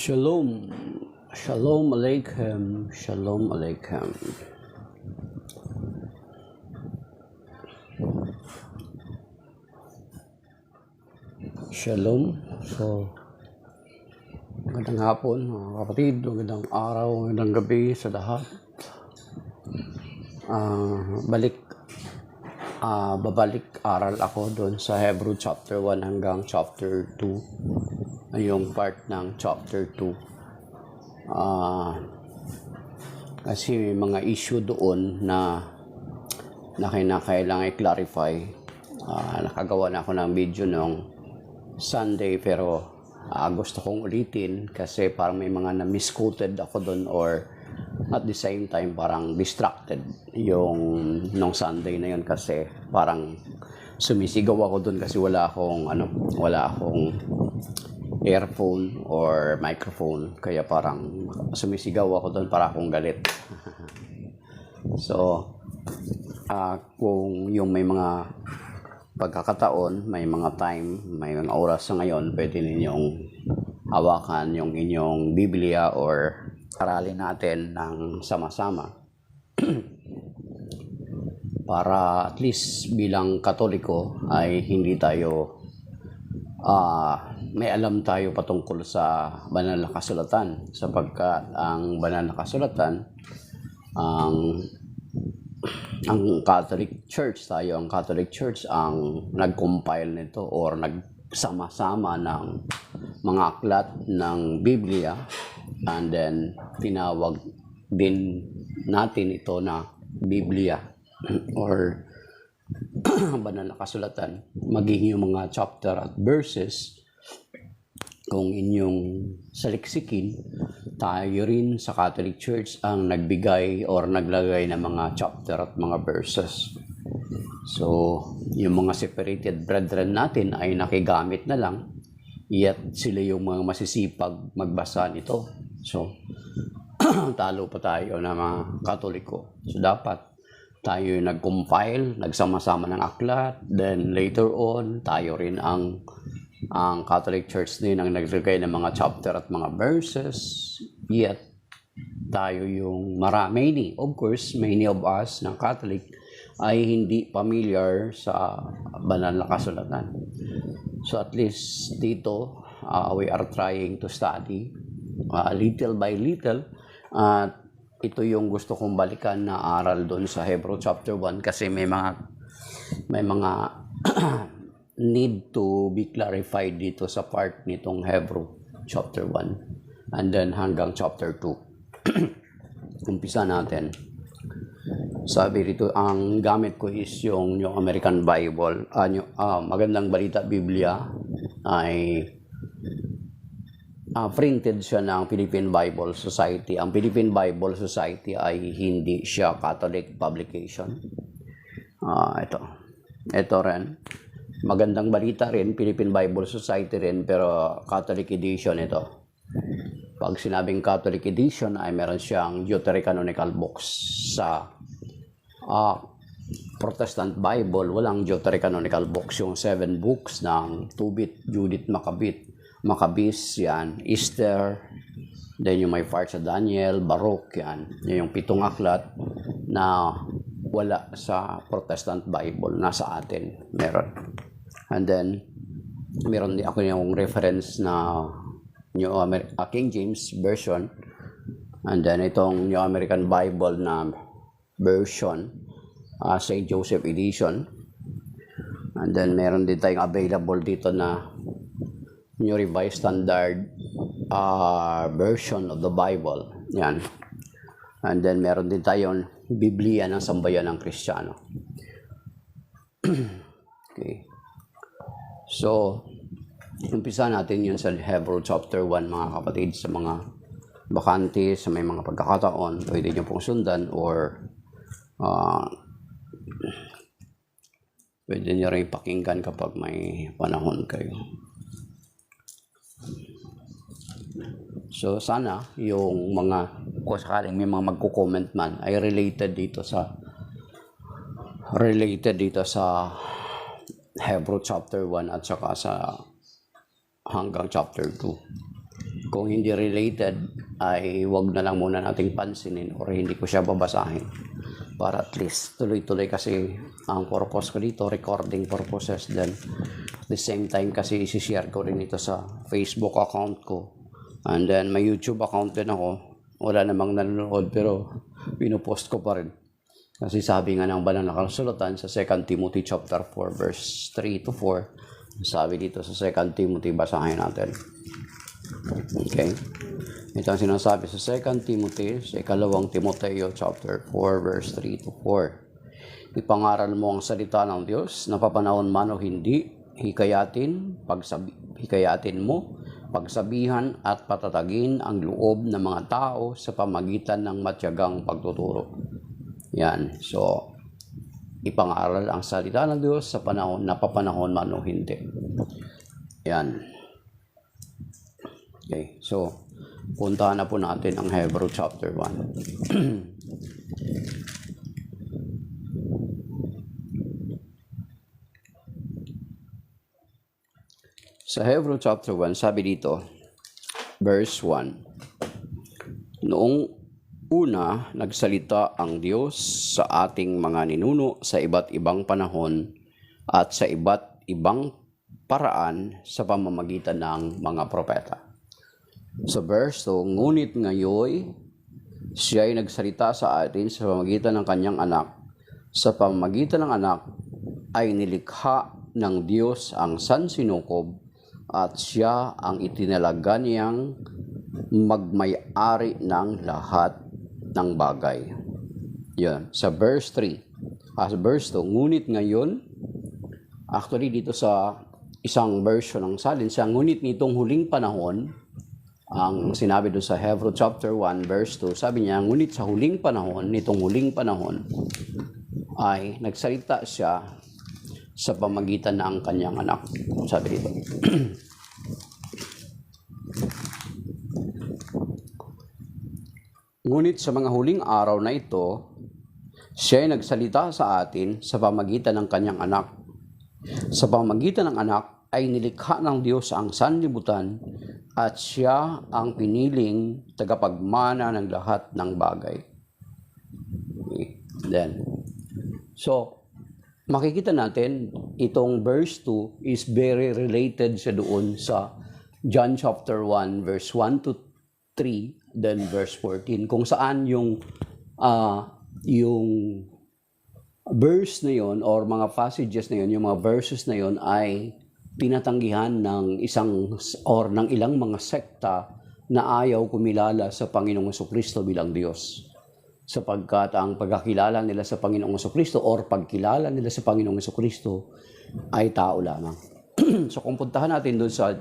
Shalom, Shalom Aleichem, Shalom Aleichem. Shalom. So, magandang hapon mga kapatid, magandang araw, magandang gabi sa lahat. Babalik aral ako doon sa Hebrew chapter 1 hanggang chapter 2. Yung part ng chapter 2. Kasi may mga issue doon na kinakailangan i-clarify. Nakagawa na ako ng video noong Sunday pero gusto kong ulitin kasi parang may mga na-misquoted ako doon or at the same time parang distracted yung nung Sunday na yun kasi parang sumisigaw ako doon kasi wala akong earphone or microphone kaya parang sumisigaw ako doon para akong galit. So kung yung may mga pagkakataon, may mga time, may mga oras sa ngayon, pwede ninyong hawakan yung inyong Biblia or aralin natin ng sama-sama para at least bilang Katoliko ay hindi tayo may alam tayo patungkol sa banal na kasulatan sapagkat ang banal na kasulatan ang Catholic Church ang Catholic Church ang nag-compile nito or nagsama-sama ng mga aklat ng Biblia and then tinawag din natin ito na Biblia or banal na kasulatan, maging yung mga chapter at verses kung inyong saliksikin, tayo rin sa Catholic Church ang nagbigay or naglagay ng mga chapter at mga verses. So, yung mga separated brethren natin ay nakigamit na lang, yet sila yung mga masisipag magbasa nito. So, talo pa tayo na mga Katoliko. So, dapat tayo yung nag-compile, nagsama-sama ng aklat, then later on, tayo rin ang Catholic Church din ang naglagay ng mga chapter at mga verses, yet tayo yung many of us ng Catholic ay hindi familiar sa banal na kasulatan. So at least dito, we are trying to study little by little at ito yung gusto kong balikan na aral doon sa Hebrew chapter 1 kasi may mga need to be clarified dito sa part nitong Hebrew chapter 1 and then hanggang chapter 2. Umpisa natin. Sabi rito, ang gamit ko is yung New American Bible. Magandang Balita Biblia ay printed siya ng Philippine Bible Society. Ang Philippine Bible Society ay hindi siya Catholic publication. Ito rin. Magandang Balita rin, Philippine Bible Society rin, pero Catholic edition ito. Pag sinabing Catholic edition ay meron siyang Deuterocanonical books. Sa Protestant Bible, walang Deuterocanonical books. Yung 7 books ng Tobit, Judith, Maccabees, yan, Esther, then yung may part sa Daniel, Baruch, yan. Yung 7 aklat na wala sa Protestant Bible, nasa atin, meron. And then, meron din ako yung reference na King James Version, and then itong New American Bible na version, St. Joseph Edition, and then meron din tayong available dito na New Revised Standard version of the Bible. Yan. And then meron din tayong Biblia ng Sambayan ng Kristiyano. Okay. So, umpisa natin yun sa Hebrew chapter 1 mga kapatid. Sa mga bakante, sa may mga pagkakataon, pwede nyo pong sundan or pwede nyo rin pakinggan kapag may panahon kayo. So sana yung mga kung sakaling may mga magko-comment man ay related dito sa Hebrew chapter 1 at saka sa hanggang chapter 2. Kung hindi related, ay wag na lang muna nating pansinin or hindi ko siya babasahin. Para at least tuloy-tuloy kasi ang purpose ko dito, recording purposes. Then at the same time kasi isi-share ko rin ito sa Facebook account ko. And then may YouTube account din ako. Wala namang nanonood pero pinupost ko pa rin. Kasi sabi nga ng banal na kasulatan sa 2 Timothy chapter 4 verse 3 to 4. Sabi dito sa 2 Timothy, basahin natin. Okay. Ito ang sinasabi sa 2 Timothy, sa 2 Timoteo chapter 4 verse 3 to 4. Ipangaral mo ang salita ng Diyos, napapanahon man o hindi, hikayatin mo, pagsabihan at patatagin ang loob ng mga tao sa pamagitan ng matyagang pagtuturo. Yan. So, ipangaral ang salita ng Diyos sa panahon, napapanahon man o hindi. Yan. Okay. So, puntahan na po natin ang Hebrew chapter 1. Sa Hebrew chapter 1, sabi dito, verse 1, noong una, nagsalita ang Diyos sa ating mga ninuno sa iba't ibang panahon at sa iba't ibang paraan sa pamamagitan ng mga propeta. Sa verse 2, ngunit ngayon, siya ay nagsalita sa atin sa pamamagitan ng kanyang anak. Sa pamamagitan ng anak ay nilikha ng Diyos ang sansinukob at siya ang itinalaga niyang magmay-ari ng lahat ng bagay. Yan. Sa verse 3. Sa verse 2, ngunit ngayon, actually dito sa isang version ng salin, siya ngunit nitong huling panahon, ang sinabi doon sa Hebrew chapter 1 verse 2, sabi niya, ngunit sa huling panahon, nitong huling panahon, ay nagsalita siya sa pamagitan ng kanyang anak. Sabi dito. Ngunit sa mga huling araw na ito, siya ay nagsalita sa atin sa pamagitan ng kanyang anak. Sa pamagitan ng anak ay nilikha ng Diyos ang sanlibutan at siya ang piniling tagapagmana ng lahat ng bagay. Okay. Then, so, makikita natin itong verse 2 is very related siya doon sa John chapter 1 verse 1 to 3 then verse 14 kung saan yung verse na yon or mga passages na yon, yung mga verses na yon ay tinatanggihan ng ng ilang mga sekta na ayaw kumilala sa Panginoong Jesucristo bilang Diyos. Sapagkat ang pagkakilala nila sa Panginoong Jesucristo or pagkilala nila sa Panginoong Jesucristo ay tao lamang. So kung puntahan natin doon sa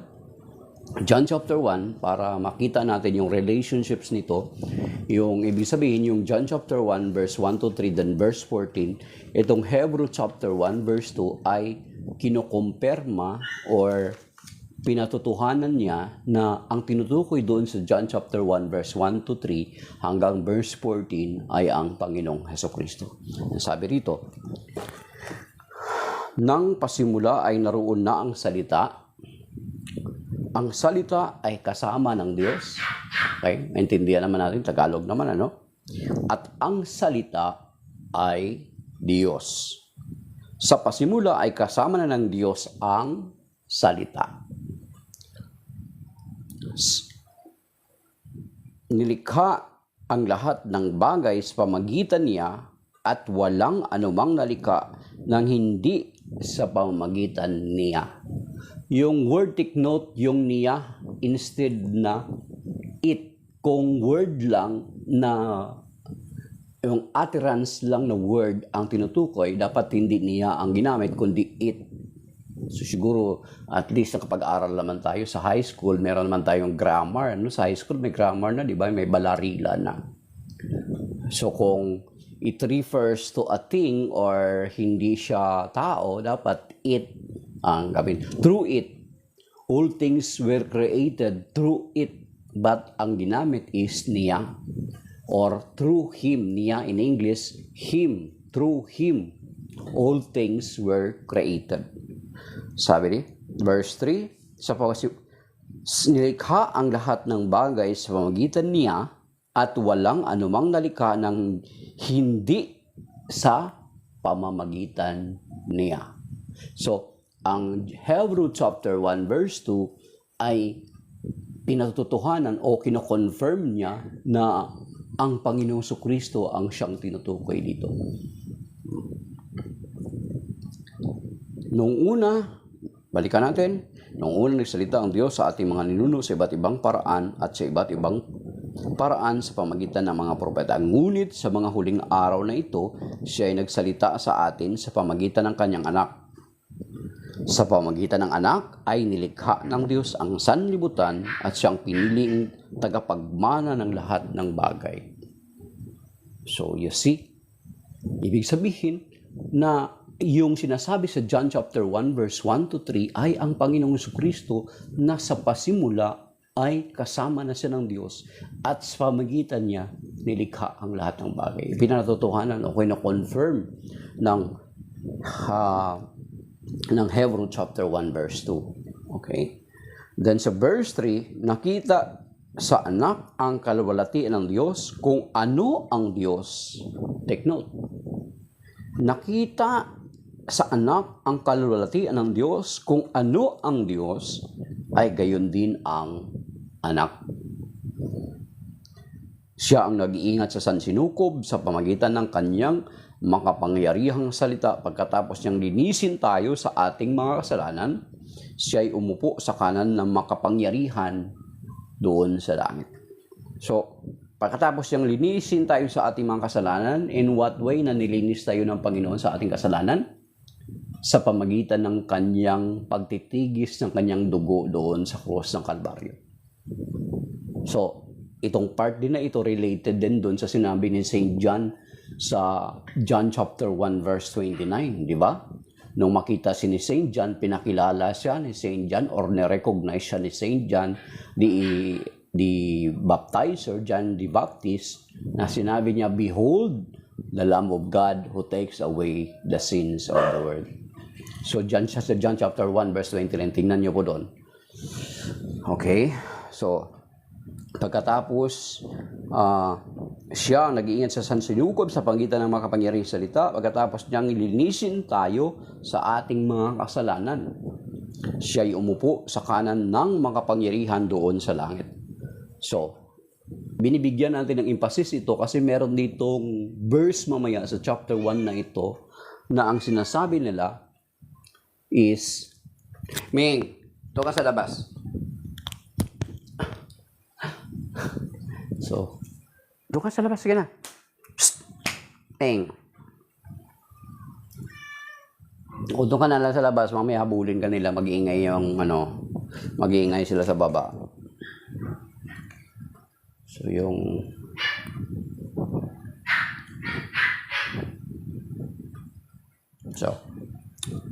John chapter 1 para makita natin yung relationships nito, yung ibig sabihin yung John chapter 1 verse 1 to 3 then verse 14, itong Hebrew chapter 1 verse 2 ay kinukumpirma or pinatutuhanan niya na ang tinutukoy doon sa John chapter 1 verse 1 to 3 hanggang verse 14 ay ang Panginoong Hesukristo. Sabi rito, nang pasimula ay naroon na ang salita. Ang salita ay kasama ng Diyos. Okay? Maintindihan naman natin, Tagalog naman, ano? At ang salita ay Diyos. Sa pasimula ay kasama na ng Diyos ang salita. Nilikha ang lahat ng bagay sa pamagitan niya at walang anumang nalikha nang hindi sa pamamagitan niya. Yung word take note, yung niya instead na it. Kung word lang na yung utterance lang na word ang tinutukoy, dapat hindi niya ang ginamit kundi it. So siguro at least nakapag-aral naman tayo sa high school, meron naman tayong grammar. Ano? Sa high school may grammar na, di ba? May balarila na. So kung it refers to a thing or hindi siya tao, dapat it ang gawin. Through it, all things were created through it. But ang ginamit is niya or through him. Niya in English, him. Through him, all things were created. Sabi ni, verse 3, Nilikha ang lahat ng bagay sa pamamagitan niya at walang anumang nalikha ng hindi sa pamamagitan niya. So, ang Hebrew chapter 1 verse 2 ay pinatutuhanan o kino-confirm niya na ang Panginoong Kristo ang siyang tinutukoy dito. Noong una, balikan natin, noong una nagsalita ang Diyos sa ating mga ninuno sa iba't ibang paraan at sa iba't ibang paraan sa pamagitan ng mga propeta. Ngunit sa mga huling araw na ito, siya ay nagsalita sa atin sa pamagitan ng kanyang anak. Sa pamagitan ng anak ay nilikha ng Diyos ang sanlibutan at siyang piniling tagapagmana ng lahat ng bagay. So, you see, ibig sabihin na yung sinasabi sa John chapter 1 verse 1 to 3 ay ang Panginoong Jesucristo na sa pasimula ay kasama na siya ng Diyos at sa pamagitan niya nilikha ang lahat ng bagay. Pinatutuhanan o kino-confirm ng Hebrew chapter 1 verse 2. Okay? Then sa verse 3, nakita sa anak ang kaluwalhatian ng Diyos kung ano ang Diyos. Take note. Nakita sa anak ang kaluwalhatian ng Diyos kung ano ang Diyos ay gayon din ang anak. Siya ang nag-iingat sa sansinukob sa pamagitan ng kanyang makapangyarihang salita. Pagkatapos niyang linisin tayo sa ating mga kasalanan, siya ay umupo sa kanan ng makapangyarihan doon sa langit. So, pagkatapos niyang linisin tayo sa ating mga kasalanan, in what way na nilinis tayo ng Panginoon sa ating kasalanan? Sa pamagitan ng kanyang pagtitigis ng kanyang dugo doon sa cross ng Kalbaryo. So, itong part din na ito related din doon sa sinabi ni St. John sa John chapter 1 verse 29, di ba? Nung makita si ni St. John, pinakilala siya ni St. John or na-recognize siya ni St. John, the baptizer, John the Baptist, na sinabi niya, "Behold, the Lamb of God who takes away the sins of the world." So, John chapter 1 verse 29, tingnan niyo po doon. Okay? So, pagkatapos, siya ang nag-iingat sa sansinukob sa pamagitan ng makapangyarihang salita. Pagkatapos niyang ilinisin tayo sa ating mga kasalanan, siya ay umupo sa kanan ng makapangyarihan doon sa langit. So, binibigyan natin ng emphasis ito kasi meron ditong verse mamaya sa chapter 1 na ito na ang sinasabi nila is, Ming, ito ka sa labas. So, doon ka sa labas, sige na. Psst! Ming. O doon ka na lang sa labas, mamaya habulin ka nila, mag-iingay mag-iingay sila sa baba. So,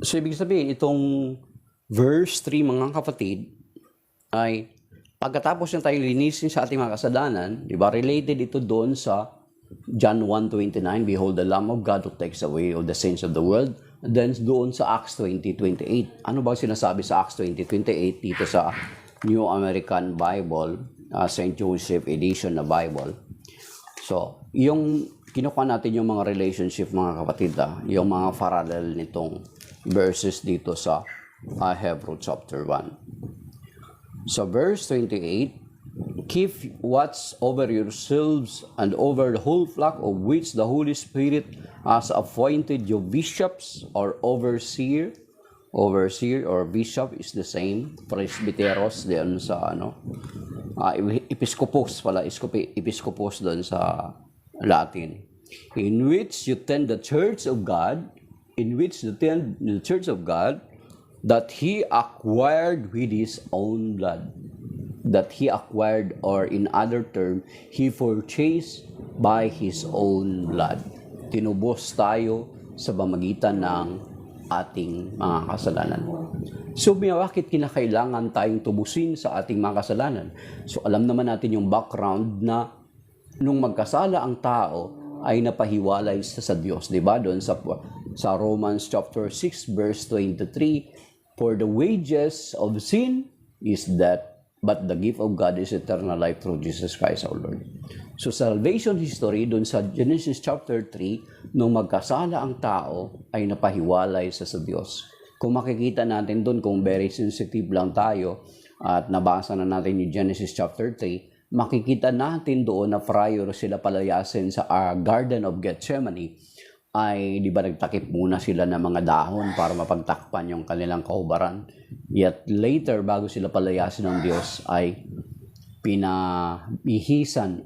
So, ibig sabihin, itong verse 3, mga kapatid, ay pagkatapos na tayo linisin sa ating mga kasalanan, di ba, related ito doon sa John 1:29, "Behold the Lamb of God who takes away all the sins of the world." And then doon sa Acts 20:28. Ano ba sinasabi sa Acts 20:28 dito sa New American Bible, St. Joseph Edition na Bible? So, yung kinukuha natin yung mga relationship, mga kapatid, yung mga parallel nitong verses dito sa Hebrew chapter 1. So verse 28, "Keep watch over yourselves and over the whole flock of which the Holy Spirit has appointed you bishops," or overseer. Overseer or bishop is the same. Presbyteros din sa episkopos pala, episkopos doon sa Latin. "In which you tend the church of God, that He acquired with His own blood." That He acquired, or in other term, He purchased by His own blood. Tinubos tayo sa pamamagitan ng ating mga kasalanan. So, bakit kinakailangan tayong tubusin sa ating mga kasalanan? So, alam naman natin yung background na nung magkasala ang tao, ay napahiwalay sa Diyos. Diba? Doon sa Romans chapter 6 verse 23, "For the wages of sin is death, but the gift of God is eternal life through Jesus Christ our Lord. So salvation history dun sa Genesis chapter 3, nung magkasala ang tao ay napahiwalay sa Diyos. Kung makikita natin dun, kung very sensitive lang tayo at nabasa na natin yung Genesis chapter 3, makikita natin doon na prior sila palayasin sa Garden of Gethsemane, ay di ba nagtakip muna sila ng mga dahon para mapagtakpan yung kanilang kahubaran. Yet later, bago sila palayasin ng Diyos, ay pinabihisan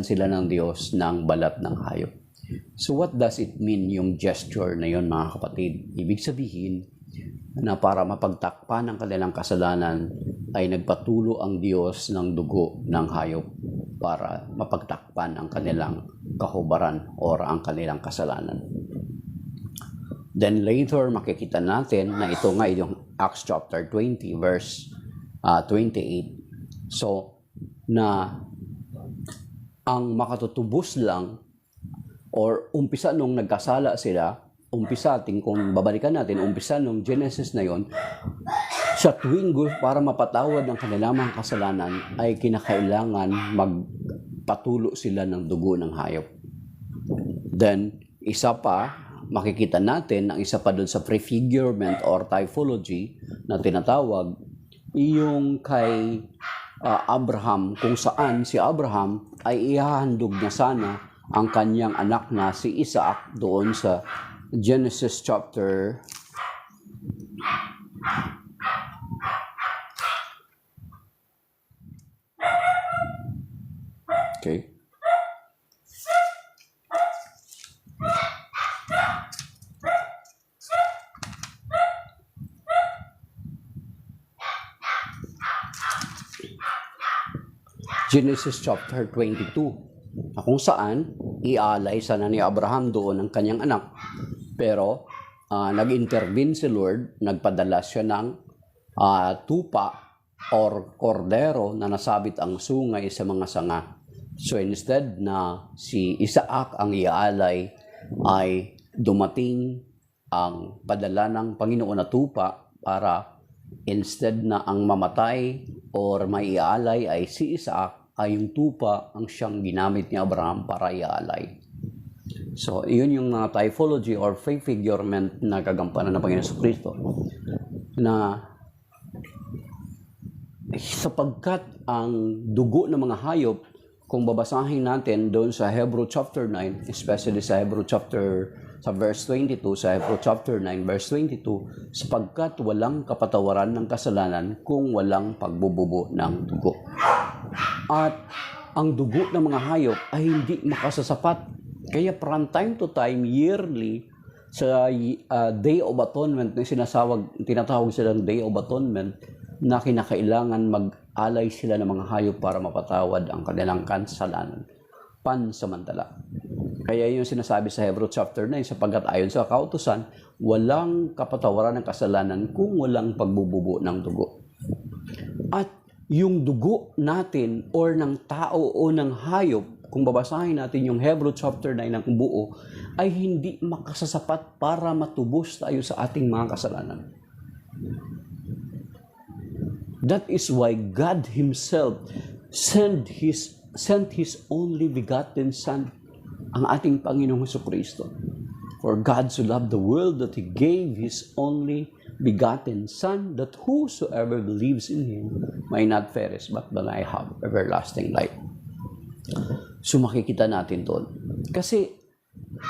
sila ng Diyos ng balat ng hayop. So what does it mean yung gesture na yun, mga kapatid? Ibig sabihin na para mapagtakpan ang kanilang kasalanan ay nagpatulo ang Diyos ng dugo ng hayop para mapagtakpan ang kanilang kahubaran o ang kanilang kasalanan. Then later, makikita natin na ito nga yung Acts chapter 20 verse 28. So, na ang makatutubos lang or umpisa nung nagkasala sila, kung babalikan natin, umpisa nung Genesis na yon, sa tuwing para mapatawad ng kanilang mga kasalanan ay kinakailangan magpatulo sila ng dugo ng hayop. Then, isa pa, makikita natin, ang isa pa doon sa prefigurement or typology na tinatawag, yung kay Abraham, kung saan si Abraham ay ihahandog na sana ang kanyang anak na si Isaac doon sa Genesis chapter 'Okay. Genesis chapter 22, na kung saan ialay sana ni Abraham doon ang kanyang anak. Pero nag-intervene si Lord, nagpadala siya ng tupa or kordero na nasabit ang sungay sa mga sanga. So instead na si Isaac ang ialay, ay dumating ang padala ng Panginoon na tupa para instead na ang mamatay or may ialay ay si Isaac, ay yung tupa ang siyang ginamit ni Abraham para ialay. So, yun yung mga typology or prefigurement na gagampanan ng Panginoon Kristo. Na sapagkat ang dugo ng mga hayop, kung babasahin natin doon sa Hebrew chapter 9, especially sa Hebrew chapter, sa verse 22, sa Hebrew chapter 9, verse 22, sapagkat walang kapatawaran ng kasalanan kung walang pagbububo ng dugo. At ang dugo ng mga hayop ay hindi makasasapat. Kaya from time to time, yearly, sa Day of Atonement, na tinatawag silang Day of Atonement, na kinakailangan mag-alay sila ng mga hayop para mapatawad ang kanilang kasalanan pansamantala. Kaya yung sinasabi sa Hebrew chapter 9, sapagkat ayon sa kautusan, walang kapatawaran ng kasalanan kung walang pagbububo ng dugo. At yung dugo natin or ng tao o ng hayop, kung babasahin natin yung Hebrew chapter 9 ng buo, ay hindi makasasapat para matubos tayo sa ating mga kasalanan. That is why God Himself sent His only begotten Son, ang ating Panginoong Jesucristo. For God so loved the world that He gave His only begotten Son, that whosoever believes in Him may not perish but may have everlasting life. So makikita natin doon. Kasi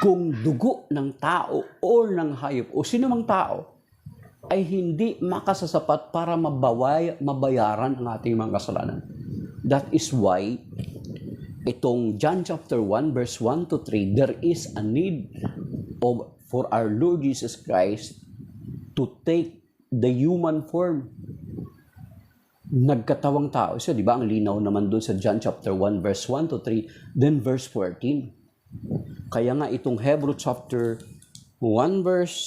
kung dugo ng tao or ng hayop o sinumang tao ay hindi makasasapat para mabayaran ang ating mga kasalanan. That is why itong John chapter 1 verse 1 to 3, there is a need for our Lord Jesus Christ to take the human form. Nagkatawang tao siya, di ba? Ang linaw naman doon sa John chapter 1 verse 1 to 3, then verse 14. Kaya nga itong Hebrew chapter 1 verse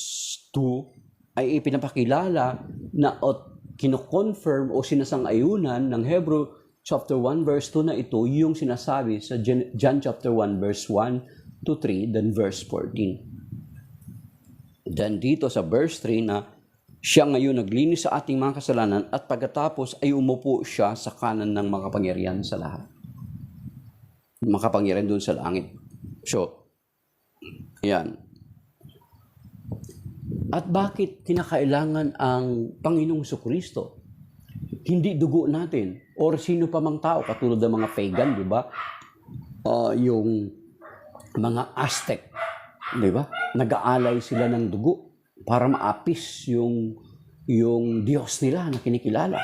2 ay ipinapakilala na kino-confirm o sinasang-ayunan ng Hebrew chapter 1 verse 2 na ito yung sinasabi sa John chapter 1 verse 1 to 3, then verse 14. Then dito sa verse 3 na Siya ngayon naglinis sa ating mga kasalanan at pagkatapos ay umupo siya sa kanan ng makapangyarihan sa lahat. Makapangyarihan doon sa langit. So, yan. At bakit kinakailangan ang Panginoong Jesucristo? Hindi dugo natin or sino pa mang tao katulad ng mga pagan, di ba? Yung mga Aztec, di ba? Nag-aalay sila ng dugo para maapis yung Diyos nila na kinikilala.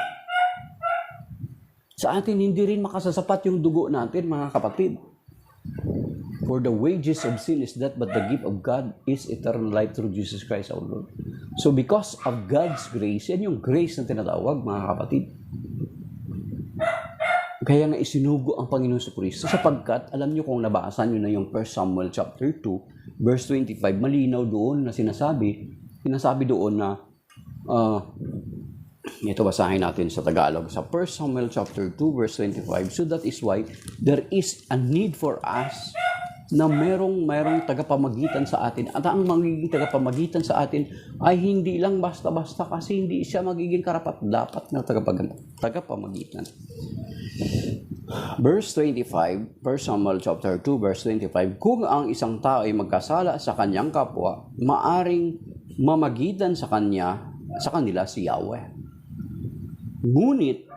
Sa atin, hindi rin makasasapat yung dugo natin, mga kapatid. For the wages of sin is death, but the gift of God is eternal life through Jesus Christ our Lord. So because of God's grace, yan yung grace na tinatawag, mga kapatid. Kaya nga isinugo ang Panginoon sa Kristo sapagkat, alam nyo kung nabasa nyo na yung 1 Samuel chapter 2, verse 25, malinaw doon na sinasabi doon na, ito basahin natin sa Tagalog, sa 1 Samuel chapter 2, verse 25, so that is why there is a need for us na merong tagapamagitan sa atin. At ang magiging tagapamagitan sa atin ay hindi lang basta-basta kasi hindi siya magiging karapat-dapat na tagapamagitan. Verse 25, 1 Samuel chapter 2, verse 25, kung ang isang tao ay magkasala sa kanyang kapwa, maaring mamagitan sa kanila si Yahweh. Ngunit,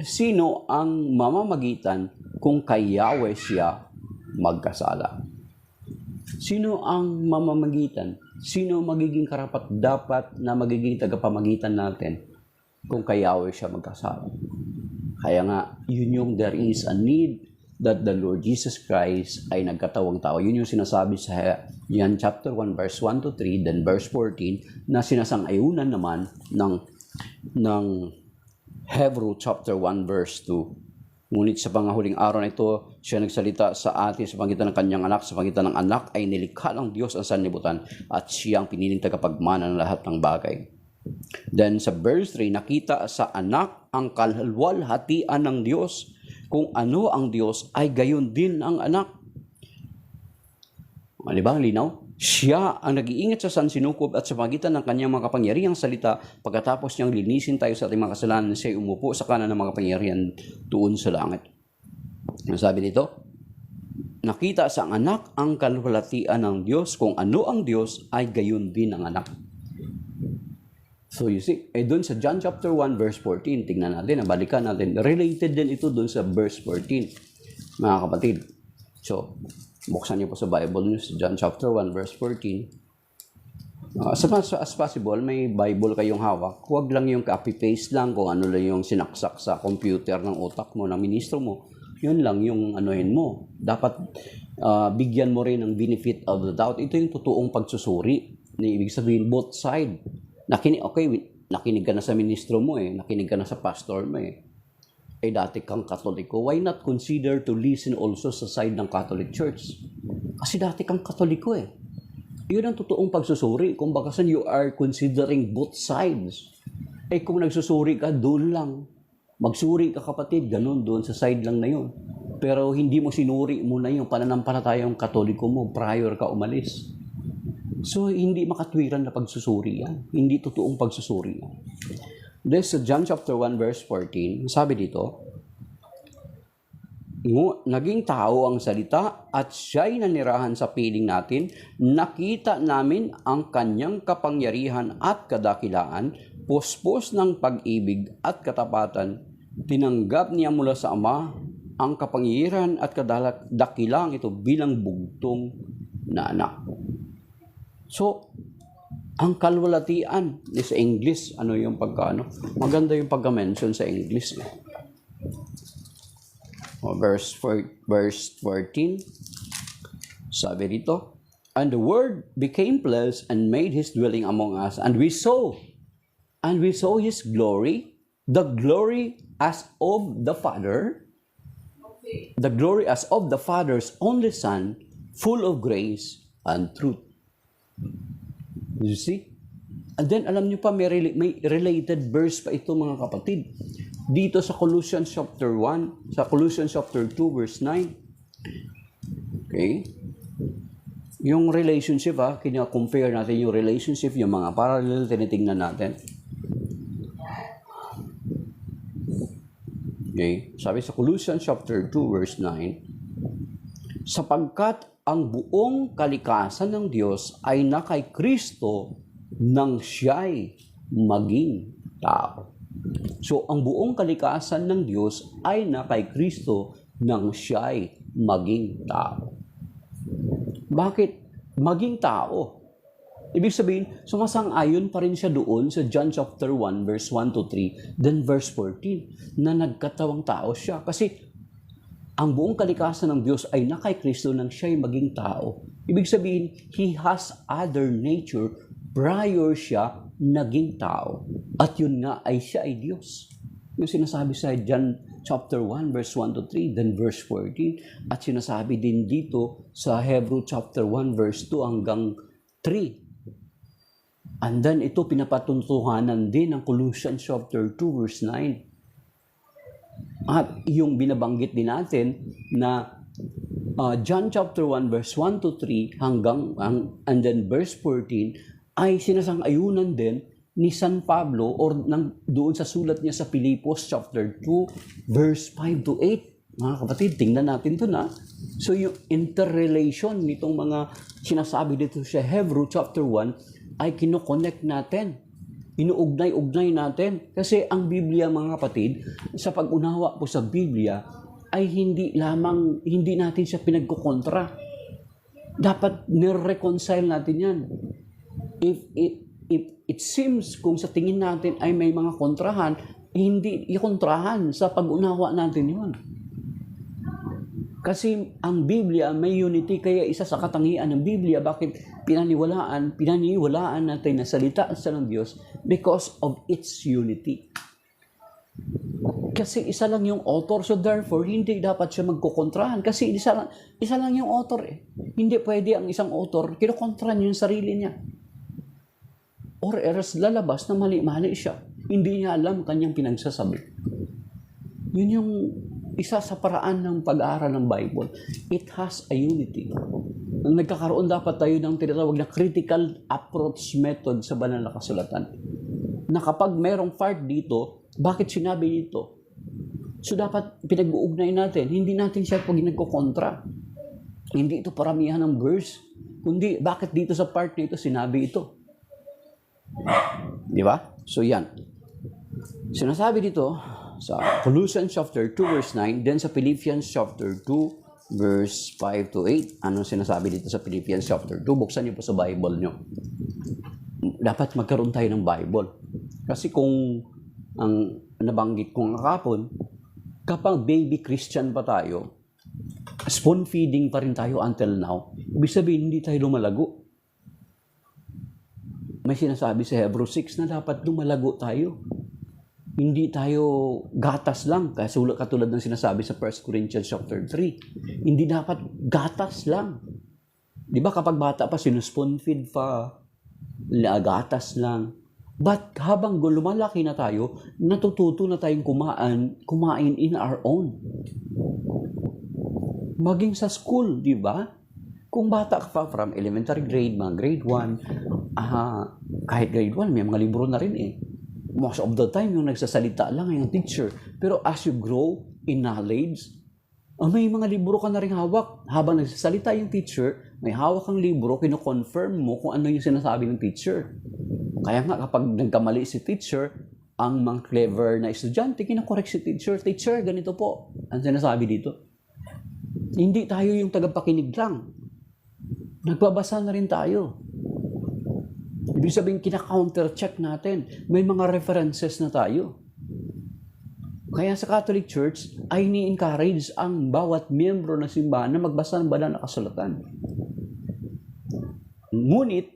sino ang mamamagitan kung kay Yahweh siya magkasala? Sino ang mamamagitan? Sino magiging karapat-dapat na magiging tagapamagitan natin kung kay Yahweh siya magkasala? Kaya nga, yun yung there is a need that the Lord Jesus Christ ay nagkatawang tao. Yun yung sinasabi sa John chapter 1, verse 1 to 3, then verse 14, na sinasang-ayunan naman ng Hebrew chapter 1, verse 2. Ngunit sa pangahuling araw na ito, siya nagsalita sa atin sa pagitan ng kanyang anak. Sa pagitan ng anak ay nilikha ng Diyos ang sanlibutan at siya ang piniling tagapagmana ng lahat ng bagay. Then sa verse 3, nakita sa anak ang kalwalhatian ng Diyos. Kung ano ang Diyos ay gayon din ang anak. Di ba ang linaw? Siya ang nag-iingat sa sansinukob at sa pagitan ng kanyang mga kapangyarihang salita. Pagkatapos niyang linisin tayo sa ating mga kasalanan, siya umupo sa kanan ng mga kapangyarihan doon sa langit. Ano sabi dito? Nakita sa anak ang kalwalhatian ng Diyos. Kung ano ang Diyos ay gayon din ang anak. So you see, doon sa John chapter 1 verse 14, tingnan natin, balikan natin. Related din ito doon sa verse 14, mga kapatid. So, buksan niyo po sa Bible niyo sa John chapter 1 verse 14. As much as possible, may Bible kayong hawak. Huwag lang yung copy-paste lang kung ano lang yung sinaksak sa computer ng utak mo, ng ministro mo. Yun lang yung anuhin mo. Dapat bigyan mo rin ng benefit of the doubt. Ito yung totoong pagsusuri. Ibig sabihin, both side. Nakinig ka na sa ministro mo nakinig ka na sa pastor mo dati kang Katoliko, why not consider to listen also sa side ng Catholic Church? Kasi dati kang Katoliko Yun ang totoong pagsusuri. Kung bakasan you are considering both sides. Kung nagsusuri ka, doon lang. Magsuri ka kapatid, ganun, doon sa side lang na yun. Pero hindi mo sinuri mo na yung pananampalatayang Katoliko mo prior ka umalis. So, hindi makatwiran na pagsusuri yan. Hindi totoong pagsusuri yan. This sa John chapter 1 verse 14, sabi dito, naging tao ang salita at siya'y nanirahan sa piling natin, nakita namin ang kanyang kapangyarihan at kadakilaan, puspos ng pag-ibig at katapatan, tinanggap niya mula sa Ama ang kapangyarihan at kadakilaan ito bilang bugtong na anak. So, ang kalwalhatian sa English, ano yung maganda yung pagka-mention sa English. Verse 14, sabi dito, and the Word became flesh and made His dwelling among us, and we saw His glory, the glory as of the Father, the glory as of the Father's only Son, full of grace and truth. You see? And then, alam nyo pa, may related verse pa ito, mga kapatid. Dito sa Colossians chapter 1, sa Colossians chapter 2, verse 9. Okay? Yung relationship, kina-compare natin yung relationship, yung mga parallel, tinitingnan natin. Okay? Sabi sa Colossians chapter 2, verse 9, sapagkat ang buong kalikasan ng Diyos ay na kay Kristo nang siya'y maging tao. So, ang buong kalikasan ng Diyos ay na kay Kristo nang siya'y maging tao. Bakit maging tao? Ibig sabihin, sumasang-ayon pa rin siya doon sa John chapter 1, verse 1 to 3, then verse 14, na nagkatawang tao siya. Kasi ang buong kalikasan ng Diyos ay na kay Kristo nang siya'y maging tao. Ibig sabihin, He has other nature prior siya naging tao. At yun nga ay siya ay Diyos. Yung sinasabi sa John chapter 1, verse 1 to 3, then verse 14, at sinasabi din dito sa Hebrew chapter 1, verse 2 hanggang 3. And then ito pinapatuntuhanan din ng Colossians chapter 2 verse 9. At yung binabanggit din natin na John chapter 1 verse 1 to 3 and then verse 14 ay sinasang-ayunan din ni San Pablo or doon sa sulat niya sa Filipos chapter 2 verse 5 to 8. Mga kapatid, tingnan natin ito na. So yung interrelation nitong mga sinasabi dito sa Hebrew chapter 1 ay kinoconnect natin. Inuugnay-ugnay natin. Kasi ang Biblia, mga kapatid, sa pag-unawa po sa Biblia, ay hindi natin siya pinagkukontra. Dapat nire-reconcile natin yan. If it seems kung sa tingin natin ay may mga kontrahan, hindi ikontrahan sa pag-unawa natin yun. Kasi ang Biblia may unity, kaya isa sa katangian ng Biblia, bakit pinaniwalaan natin na salita sa ng Diyos because of its unity. Kasi isa lang yung author, so therefore, hindi dapat siya magkukontrahan. Kasi isa lang yung author eh. Hindi pwede ang isang author, kinukontrahan yung sarili niya. Or else lalabas na mali-mali siya. Hindi niya alam kanyang pinagsasabi. Yun yung isa sa paraan ng pag-aaral ng Bible. It has a unity. Nagkakaroon dapat tayo ng tinatawag na critical approach method sa banal na kasulatan. Na kapag merong part dito, bakit sinabi dito? So dapat pinag-uugnay natin. Hindi natin siya pag nagkukontra. Hindi ito paramihan ng verse. Kundi bakit dito sa part nito sinabi ito? Di ba? So yan. Sinasabi dito sa Colossians chapter 2 verse 9, then sa Philippians chapter 2 verse 5 to 8. Anong sinasabi dito sa Philippians chapter 2? Buksan niyo po sa Bible niyo. Dapat magkaroon tayo ng Bible. Kasi kung ang nabanggit kong kahapon, kapag baby Christian pa tayo, spoon feeding pa rin tayo until now, ibig sabihin hindi tayo lumalago. May sinasabi sa Hebrew 6 na dapat lumalago tayo. Hindi tayo gatas lang, katulad ng sinasabi sa 1 Corinthians chapter 3. Hindi dapat gatas lang. Di ba kapag bata pa, sinuspoon feed pa, gatas lang. But habang lumalaki na tayo, natututo na tayong kumain in our own. Maging sa school, di ba? Kung bata ka pa from elementary grade, mga grade 1, kahit grade 1, may mga libro na rin eh. Most of the time, yung nagsasalita lang yung teacher. Pero as you grow in knowledge, may mga libro ka na rin hawak. Habang nagsasalita yung teacher, may hawak kang libro, kino-confirm mo kung ano yung sinasabi ng teacher. Kaya nga, kapag nagkamali si teacher, ang mga clever na estudyante, kinakorek si teacher. Teacher, ganito po. Ang sinasabi dito. Hindi tayo yung tagapakinig lang. Nagbabasa na rin tayo. Ibig sabihin, kina-counter-check natin. May mga references na tayo. Kaya sa Catholic Church, ay ni-encourage ang bawat miyembro ng simbahan na magbasa ng banal na kasulatan. Ngunit,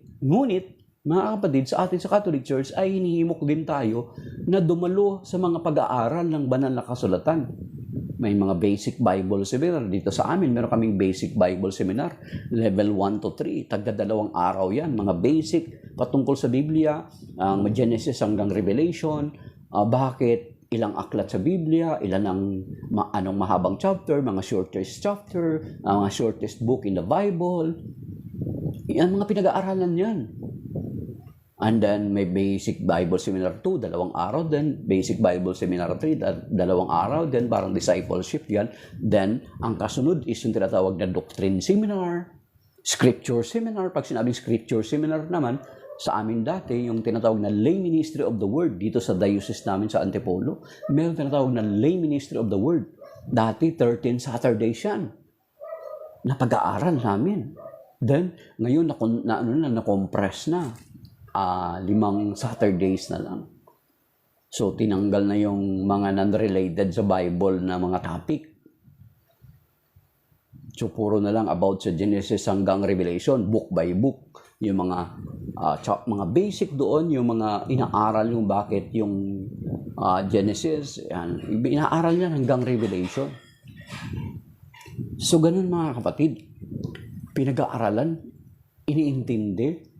mga kapatid, sa atin sa Catholic Church, ay hinihimok din tayo na dumalo sa mga pag-aaral ng banal na kasulatan. May mga basic Bible seminar. Dito sa amin, meron kaming basic Bible seminar. Level 1 to 3. Tagda-2 araw yan. Mga basic patungkol sa Biblia. Genesis hanggang Revelation. Bakit ilang aklat sa Biblia. Anong mahabang chapter. Mga shortest chapter. Mga shortest book in the Bible. Yan mga pinag-aaralan yan. And then may Basic Bible Seminar 2, 2 araw din. Basic Bible Seminar 3, 2 araw din. Parang discipleship yan. Then, ang kasunod is yung tinatawag na Doctrine Seminar, Scripture Seminar. Pag sinabing Scripture Seminar naman, sa amin dati, yung tinatawag na Lay Ministry of the Word, dito sa diocese namin sa Antipolo, meron tinatawag na Lay Ministry of the Word. Dati, 13 Saturdays yan. Na pag-aaral namin. Then, ngayon, na-compress na. 5 Saturdays na lang. So, tinanggal na yung mga non-related sa Bible na mga topic. So, puro na lang about sa Genesis hanggang Revelation, book by book. Yung mga basic doon, yung mga inaaral yung bakit yung Genesis, yan, inaaral yan hanggang Revelation. So, ganun mga kapatid. Pinag-aaralan, iniintindi,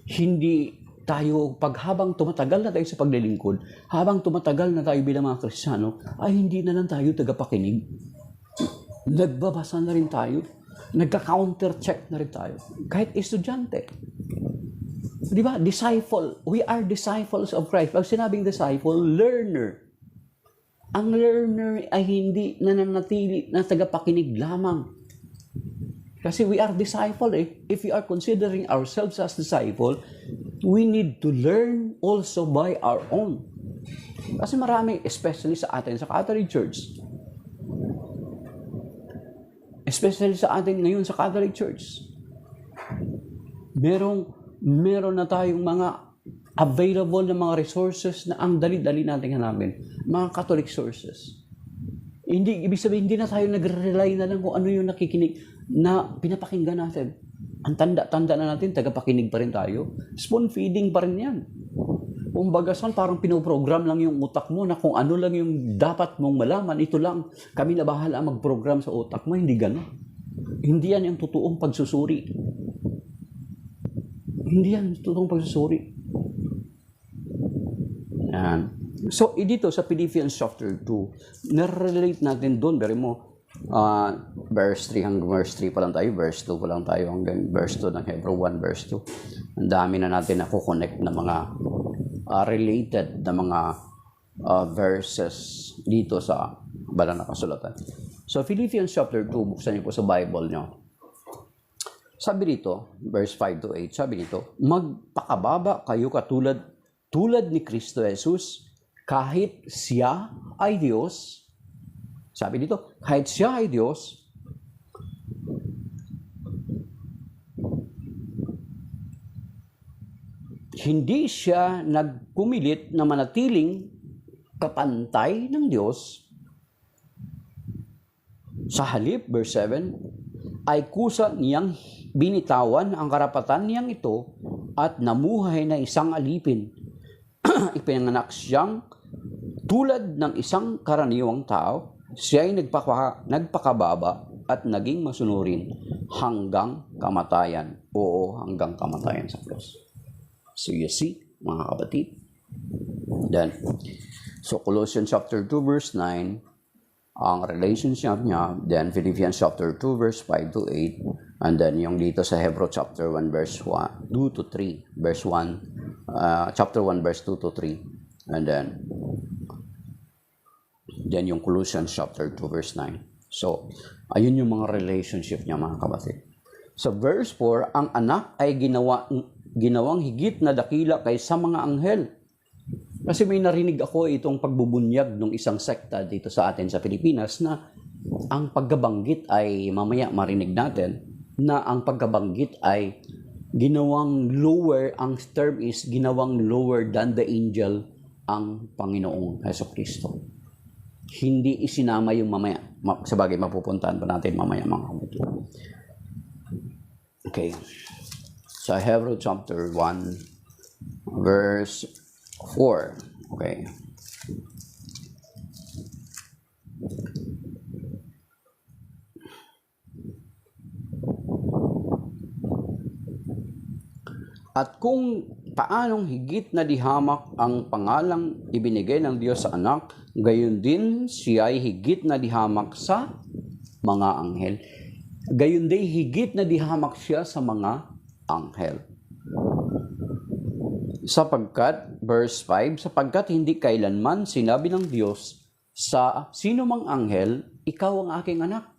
hindi tayo, habang tumatagal na tayo sa paglilingkod, habang tumatagal na tayo bilang mga Kristiyano, ay hindi na lang tayo tagapakinig. Nagbabasa na rin tayo. Nagka-counter-check na rin tayo. Kahit estudyante. Di ba? Disciple. We are disciples of Christ. Pag sinabing disciple, learner. Ang learner ay hindi nananatili na tagapakinig lamang. Kasi we are disciple eh. If we are considering ourselves as disciple, we need to learn also by our own. Kasi marami, especially sa atin sa Catholic Church. Especially sa atin ngayon sa Catholic Church. Meron na tayong mga available na mga resources na ang dali-dali natin hanapin. Mga Catholic sources. Ibig sabihin, hindi na tayo nagre-rely na lang kung ano yung nakikinig na pinapakinggan natin. Ang tanda na natin, tagapakinig pa rin tayo. Spoon feeding pa rin yan. Kumbaga, parang pinoprogram lang yung utak mo na kung ano lang yung dapat mong malaman, ito lang. Kami na bahala mag-program sa utak mo. Hindi gano'n. Hindi yan yung totoong pagsusuri. Hindi yan yung totoong pagsusuri. Yan. So, dito sa Philippians chapter 2, narelate natin doon, beri mo, verse 3 hanggang verse 3 pa lang tayo, verse 2 pa lang tayo hanggang verse 2 ng Hebrew 1, verse 2. Ang dami na natin na kukonect na mga related na mga verses dito sa banal na kasulatan. So, Philippians chapter 2, buksan niyo po sa Bible niyo. Sabi dito, verse 5 to 8, sabi dito, magpakababa kayo tulad ni Kristo Jesus, kahit siya ay Diyos. Sabi dito, kahit siya ay Diyos, hindi siya nagpumilit na manatiling kapantay ng Diyos. Sa halip, verse 7, ay kusa niyang binitawan ang karapatan niyang ito at namuhay na isang alipin. Ipinanganak siyang tulad ng isang karaniwang tao. Siya ay nagpakababa at naging masunurin hanggang kamatayan. Oo, hanggang kamatayan sa cross. So you see, mga kapatid. Then, so Colossians chapter 2 verse 9, ang relationship niya. Then Philippians chapter 2 verse 5 to 8. And then yung dito sa Hebrew chapter 1 verse 1, 2 to 3. Verse 1, chapter 1 verse 2 to 3. And then yung Colossians chapter 2 verse 9. So, ayun yung mga relationship niya, mga kapatid. Sa verse 4, ang anak ay ginawang higit na dakila kaysa mga anghel. Kasi may narinig ako itong pagbubunyag ng isang sekta dito sa atin sa Pilipinas na ang pagkabanggit ay, mamaya marinig natin, na ang pagkabanggit ay ginawang lower, ang term is ginawang lower than the angel ang Panginoong Hesukristo. Hindi isinama yung mamaya. Sabagay, mapupuntahan pa natin mamaya, mga kapatid. Okay. Sa Hebrew chapter 1, verse 4. Okay. At kung paanong higit na dihamak ang pangalang ibinigay ng Diyos sa anak, gayon din siya ay higit na dihamak sa mga anghel. Gayon din higit na dihamak siya sa mga anghel. Sapagkat, verse 5, sapagkat hindi kailanman sinabi ng Diyos sa sino mang anghel, ikaw ang aking anak.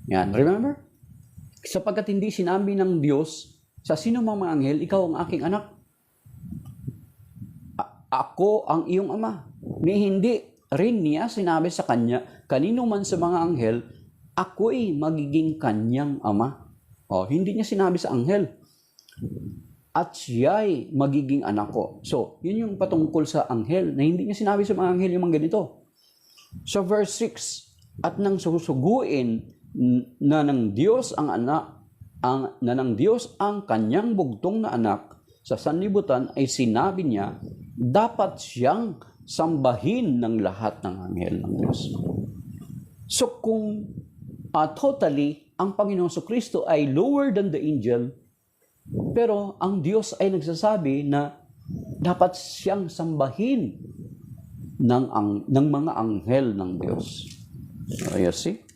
Yan, remember? Sapagkat hindi sinabi ng Diyos sa sino mang mga anghel, ikaw ang aking anak. Ako ang iyong ama. Ni hindi rin niya sinabi sa kanya, kanino man sa mga anghel, ako'y magiging kanyang ama. Hindi niya sinabi sa anghel. At siya'y magiging anak ko. So, yun yung patungkol sa anghel, na hindi niya sinabi sa mga anghel yung mga ganito. So, verse 6, at nang susuguin na ng Diyos ang anak, na ng Diyos ang kanyang bugtong na anak sa sanlibutan, ay sinabi niya, dapat siyang sambahin ng lahat ng anghel ng Diyos. So, kung totally, ang Panginoong Kristo ay lower than the angel, pero ang Diyos ay nagsasabi na dapat siyang sambahin ng mga anghel ng Diyos. So, you see?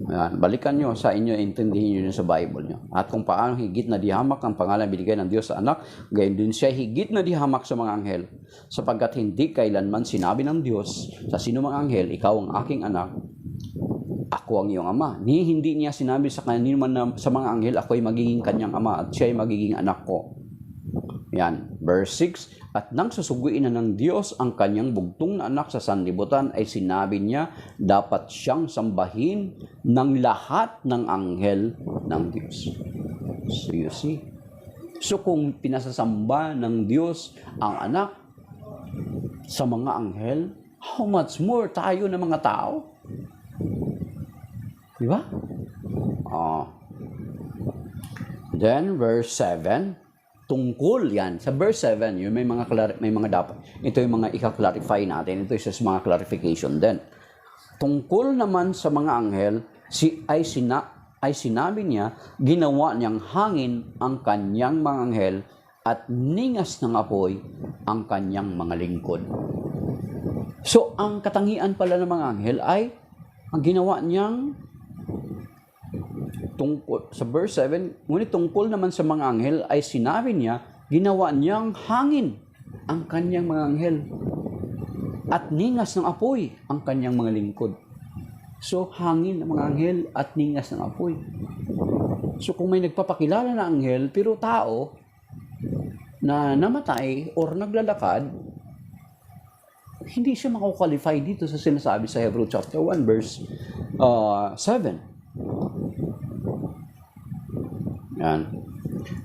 Ayan, balikan nyo sa inyo, intindihin nyo sa Bible nyo. At kung paano higit na dihamak ang pangalan binigay ng Diyos sa anak, gayon din siya higit na dihamak sa mga anghel. Sapagkat hindi kailanman sinabi ng Diyos sa sino mang anghel, ikaw ang aking anak, ako ang iyong ama. Hindi niya sinabi sa kanino man sa mga anghel, ako ay magiging kanyang ama at siya ay magiging anak ko. Yan, verse 6, at nang susuguin na ng Diyos ang kanyang bugtong na anak sa sanlibutan, ay sinabi niya, dapat siyang sambahin ng lahat ng anghel ng Diyos. So you see? So kung pinasasamba ng Diyos ang anak sa mga anghel, how much more tayo na mga tao? Diba? Then verse 7, tungkol yan. Sa verse 7, yun may mga dapat. Ito yung mga ika-clarify natin. Ito is mga clarification din. Tungkol naman sa mga anghel, ay sinabi niya, ginawa niyang hangin ang kanyang mga anghel at ningas ng apoy ang kanyang mga lingkod. So, ang katangian pala ng mga anghel ay ang ginawa niyang tungkol, sa verse 7, ngunit tungkol naman sa mga anghel ay sinabi niya, ginawa niyang hangin ang kanyang mga anghel at ningas ng apoy ang kanyang mga lingkod. So, hangin ng mga anghel at ningas ng apoy. So, kung may nagpapakilala na anghel, pero tao na namatay or naglalakad, hindi siya makakwalify dito sa sinasabi sa Hebrew chapter 1 verse 7. Yan.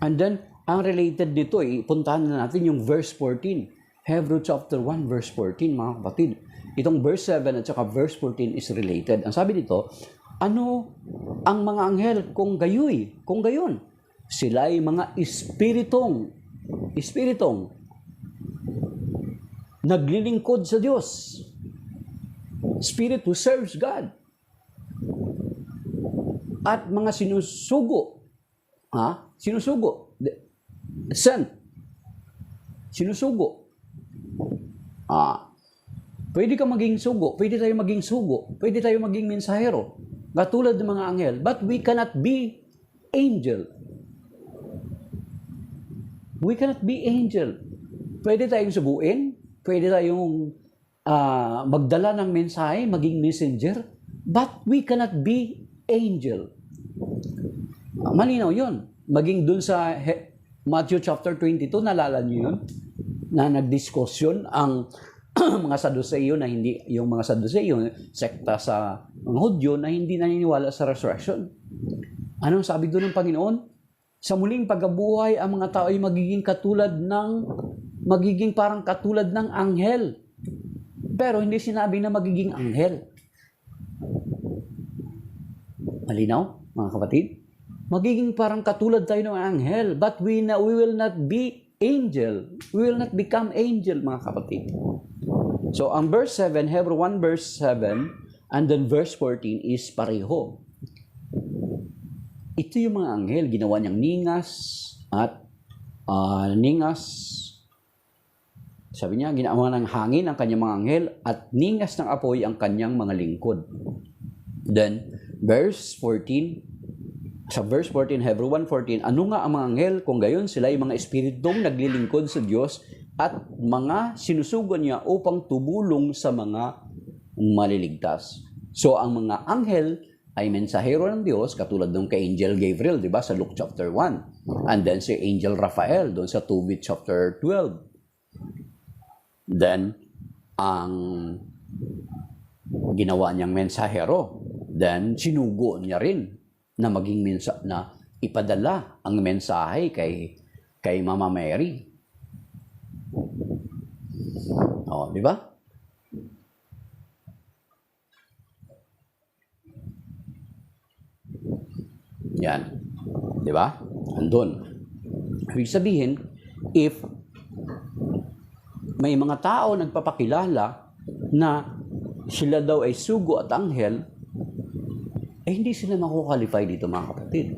And then, ang related dito, puntahan na natin yung verse 14. Hebrew chapter 1 verse 14, mga kapatid. Itong verse 7 at saka verse 14 is related. Ang sabi dito, ano ang mga anghel kung gayon? Sila ay mga espiritong naglilingkod sa Diyos. Spirit who serves God. At mga sinusugo. Sent. Sinusugo. Pwede ka maging sugo. Pwede tayo maging sugo. Pwede tayo maging mensahero. Katulad ng mga anghel. But we cannot be angel. We cannot be angel. Pwede tayong suguin. Pwede tayong magdala ng mensahe, maging messenger. But we cannot be angel. Malinaw yun. Maging dun sa Matthew chapter 22, nalala niyo yun? Na nagdiskusyon ang mga Saduceo na hindi, yung mga Saduceo, sekta sa mga Hudyo na hindi naniniwala sa resurrection. Anong sabi doon ng Panginoon? Sa muling pagkabuhay, ang mga tao ay magiging parang katulad ng anghel. Pero hindi sinabi na magiging anghel. Malinaw, mga kapatid? Magiging parang katulad tayo ng anghel, but we will not be angel. We will not become angel, mga kapatid. So, ang verse 7, Hebrew 1 verse 7, and then verse 14 is pareho. Ito yung mga anghel, ginawa niyang ningas at sabi niya, ginawa ng hangin ang kanyang mga anghel at ningas ng apoy ang kanyang mga lingkod. Then, verse 14, Sa verse 14, Hebrew 1:14, ano nga ang mga anghel kung gayon sila ay mga espiritong naglilingkod sa Diyos at mga sinusugo niya upang tumulong sa mga maliligtas. So, ang mga anghel ay mensahero ng Diyos, katulad ng kay Angel Gabriel, di ba, sa Luke chapter 1. And then si Angel Raphael, doon sa 2 chapter 12. Then, ang ginawa niyang mensahero, then sinugo niya rin na maging na ipadala ang mensahe kay Mama Mary. Oh, di ba? Yan. Di ba? Andun. Ibig sabihin, if may mga tao nagpapakilala na sila daw ay sugo at anghel, hindi sila makukwalify dito, mga kapatid.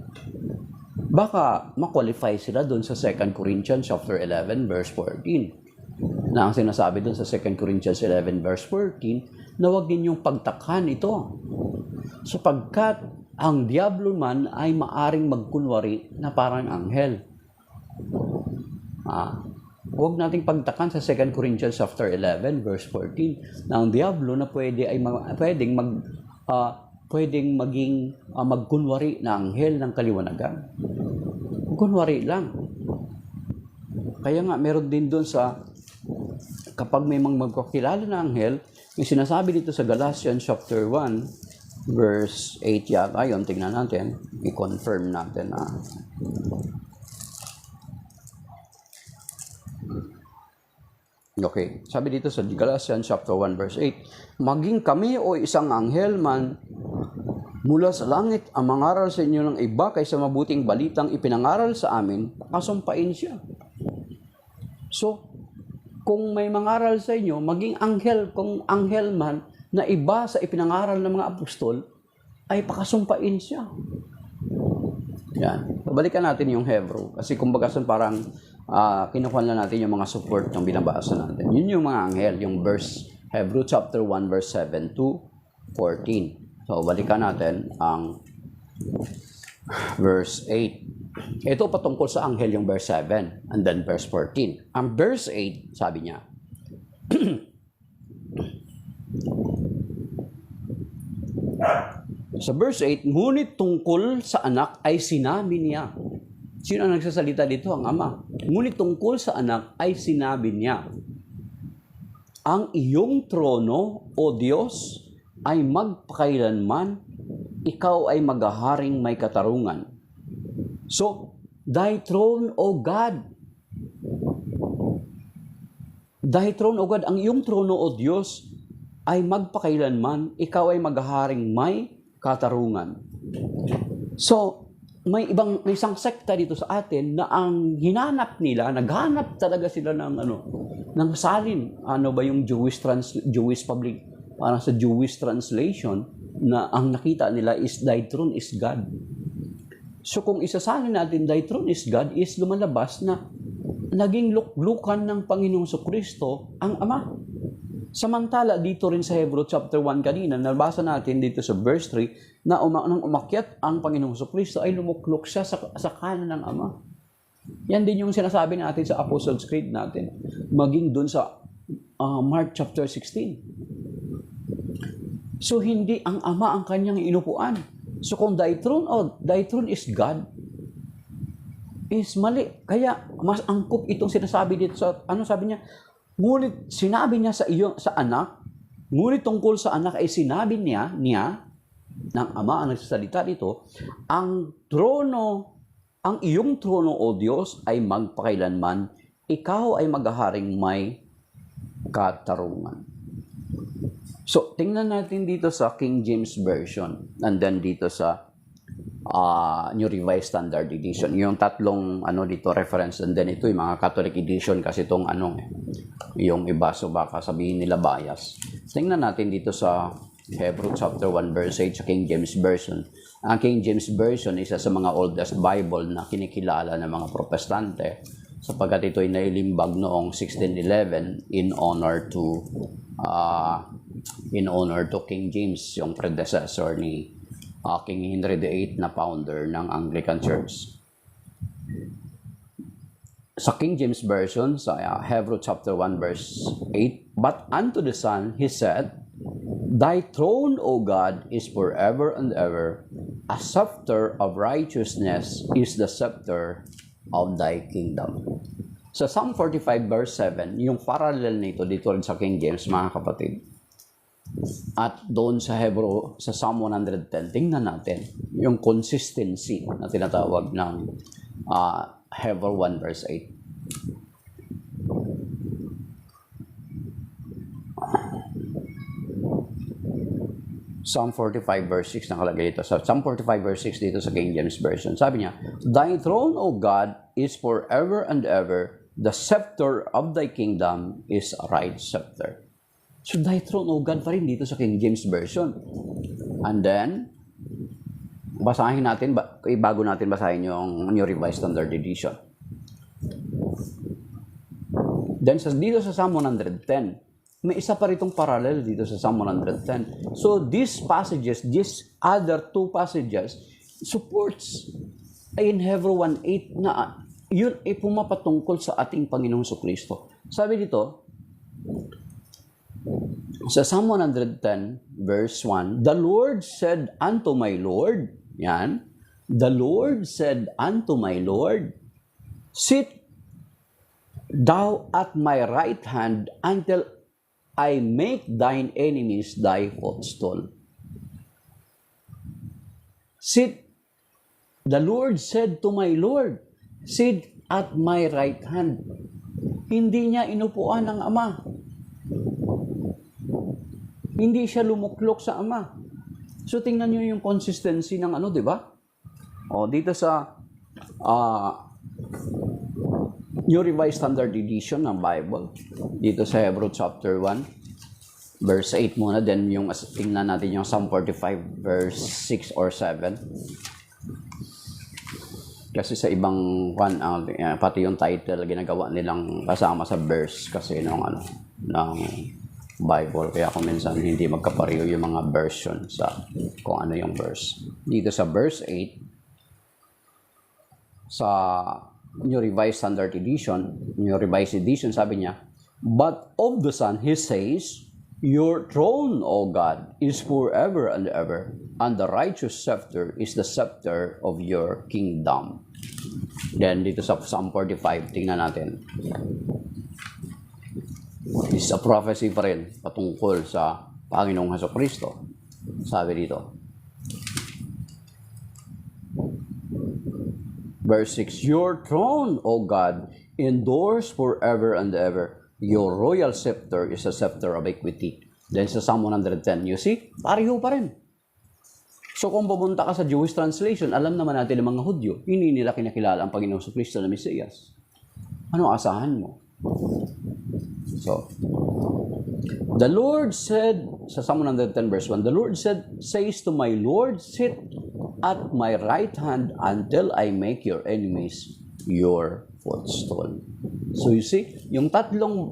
Baka makwalify sila doon sa 2 Corinthians chapter 11 verse 14. Na ang sinasabi doon sa 2 Corinthians 11 verse 14, na huwag ninyong pagtakhan ito. Sapagkat ang diablo man ay maaring magkunwari na parang anghel. Huwag nating pagtakhan sa 2 Corinthians chapter 11 verse 14 na ang diablo na pwedeng maging magkunwari na anghel ng kaliwanagan. Kunwari lang. Kaya nga meron din doon sa kapag may magpakilala na anghel, yung sinasabi dito sa Galatians chapter 1 verse 8 yata, yun, tingnan natin, i-confirm natin na okay, sabi dito sa Galatians chapter 1 verse 8, maging kami o isang anghel man mula sa langit ang mangaral sa inyo ng iba kaysa mabuting balitang ipinangaral sa amin, pakasampain siya. So, kung may mangaral sa inyo, maging anghel, kung anghel man na iba sa ipinangaral ng mga apostol, ay pakasumpain siya. Yan. Balikan natin yung Hebrew. Kasi kumbaga parang kinukuha na natin yung mga support ng binabasa natin. Yun yung mga anghel, yung verse, Hebrew chapter 1 verse 7 to 14. So, balikan natin ang verse 8. Ito patungkol sa anghel yung verse 7 and then verse 14. Ang verse 8, sabi niya, sa verse 8, ngunit tungkol sa anak ay sinabi niya. Sino ang nagsasalita dito? Ang Ama. Ngunit tungkol sa anak ay sinabi niya, ang iyong trono, O Diyos, ay magpakailanman, ikaw ay maghaharing may katarungan. So, thy throne, O God. Thy throne, O God, ang iyong trono, O Diyos, ay magpakailanman, ikaw ay maghaharing may katarungan. So, may isang sekta dito sa atin na ang hinanap nila, naghanap talaga sila ng salin. Ano ba yung Jewish public, parang sa Jewish translation, na ang nakita nila is thy throne is God. So kung isasalin natin thy throne is God, is lumalabas na naging luklukan ng Panginoong Jesucristo ang Ama. Samantala, dito rin sa Hebrew chapter 1 kanina, nabasa natin dito sa verse 3, na nang umakyat ang Panginoong Jesucristo ay lumuklok siya sa kanan ng Ama. Yan din yung sinasabi natin sa Apostles' Creed natin, maging dun sa Mark chapter 16. So, hindi ang Ama ang kanyang inupuan. So, kung thy throne is God, is mali. Kaya, mas angkop itong sinasabi dito sa, sabi niya, ngunit sinabi niya sa anak, ngunit tungkol sa anak ay sinabi niya ng Ama ang nagsasalita dito, ang iyong trono, O Diyos, ay magpakailanman, ikaw ay maghaharing may katarungan. So, tingnan natin dito sa King James Version, and then dito sa New Revised Standard Edition. Yung tatlong dito reference, and then ito yung mga Catholic edition kasi itong yung iba, so baka sabihin nila bias. Tingnan natin dito sa Hebrew chapter 1 verse 8 sa King James Version. Ang King James Version isa sa mga oldest Bible na kinikilala ng mga Protestante sapagkat ito ay nailimbag noong 1611 in honor to King James, yung predecessor ni King Henry VIII na founder ng Anglican Church. Sa King James Version, sa Hebrews chapter 1 verse 8, "But unto the Son he said, Thy throne, O God, is forever and ever. A scepter of righteousness is the scepter of thy kingdom." Sa Psalm 45 verse 7, yung parallel nito dito rin sa King James, mga kapatid. At doon sa Hebrew, sa Psalm 110, tingnan natin yung consistency na tinatawag ng Hebrew 1 verse 8. Psalm 45 verse 6 nakalagay dito. Sa Psalm 45 verse 6 dito sa King James Version. Sabi niya, "Thy throne, O God, is forever and ever. The scepter of thy kingdom is a right scepter." So, thy throne, O God, pa rin dito sa King James Version. And then, basahin natin, bago natin basahin yung New Revised Standard Edition. Then, dito sa Psalm 110, may isa pa ritong parallel dito sa Psalm 110. So, these passages, these other two passages, supports in Hebrews 1:8 na yun ay pumapatungkol sa ating Panginoong Jesucristo. Sabi dito, sa Psalm 110, verse 1, "The Lord said unto my Lord," yan, "The Lord said unto my Lord, Sit thou at my right hand until I make thine enemies thy footstool." Sit, the Lord said to my Lord, "Sit at my right hand." Hindi niya inupuan ng Ama. Hindi siya lumuklok sa Ama. So, tingnan niyo yung consistency ng di ba? O, dito sa New Revised Standard Edition ng Bible, dito sa Hebrews chapter 1, verse 8 muna, then yung tingnan natin yung Psalm 45, verse 6 or 7. Kasi sa ibang pati yung title, ginagawa nilang kasama sa verse kasi ng Bible. Kaya kung minsan hindi magkapareho yung mga version sa kung ano yung verse. Dito sa verse 8, sa New Revised Standard Edition, New Revised Edition, sabi niya, "But of the Son, he says, Your throne, O God, is forever and ever, and the righteous scepter is the scepter of your kingdom." Then, dito sa Psalm 45, tingnan natin. It's a prophecy pa rin patungkol sa Panginoong Jesucristo. Sabi dito, verse 6, "Your throne, O God, endures forever and ever. Your royal scepter is a scepter of equity." Then sa Psalm 110, you see, pareho pa rin. So kung pupunta ka sa Jewish translation, alam naman natin ng mga Hudyo, hindi nila kinakilala ang Panginoong Jesucristo na Mesiyas. Ano asahan mo? So, the Lord said, sa Psalm 110 verse 1, "The Lord says to my Lord, Sit at my right hand until I make your enemies your footstool." So you see, yung tatlong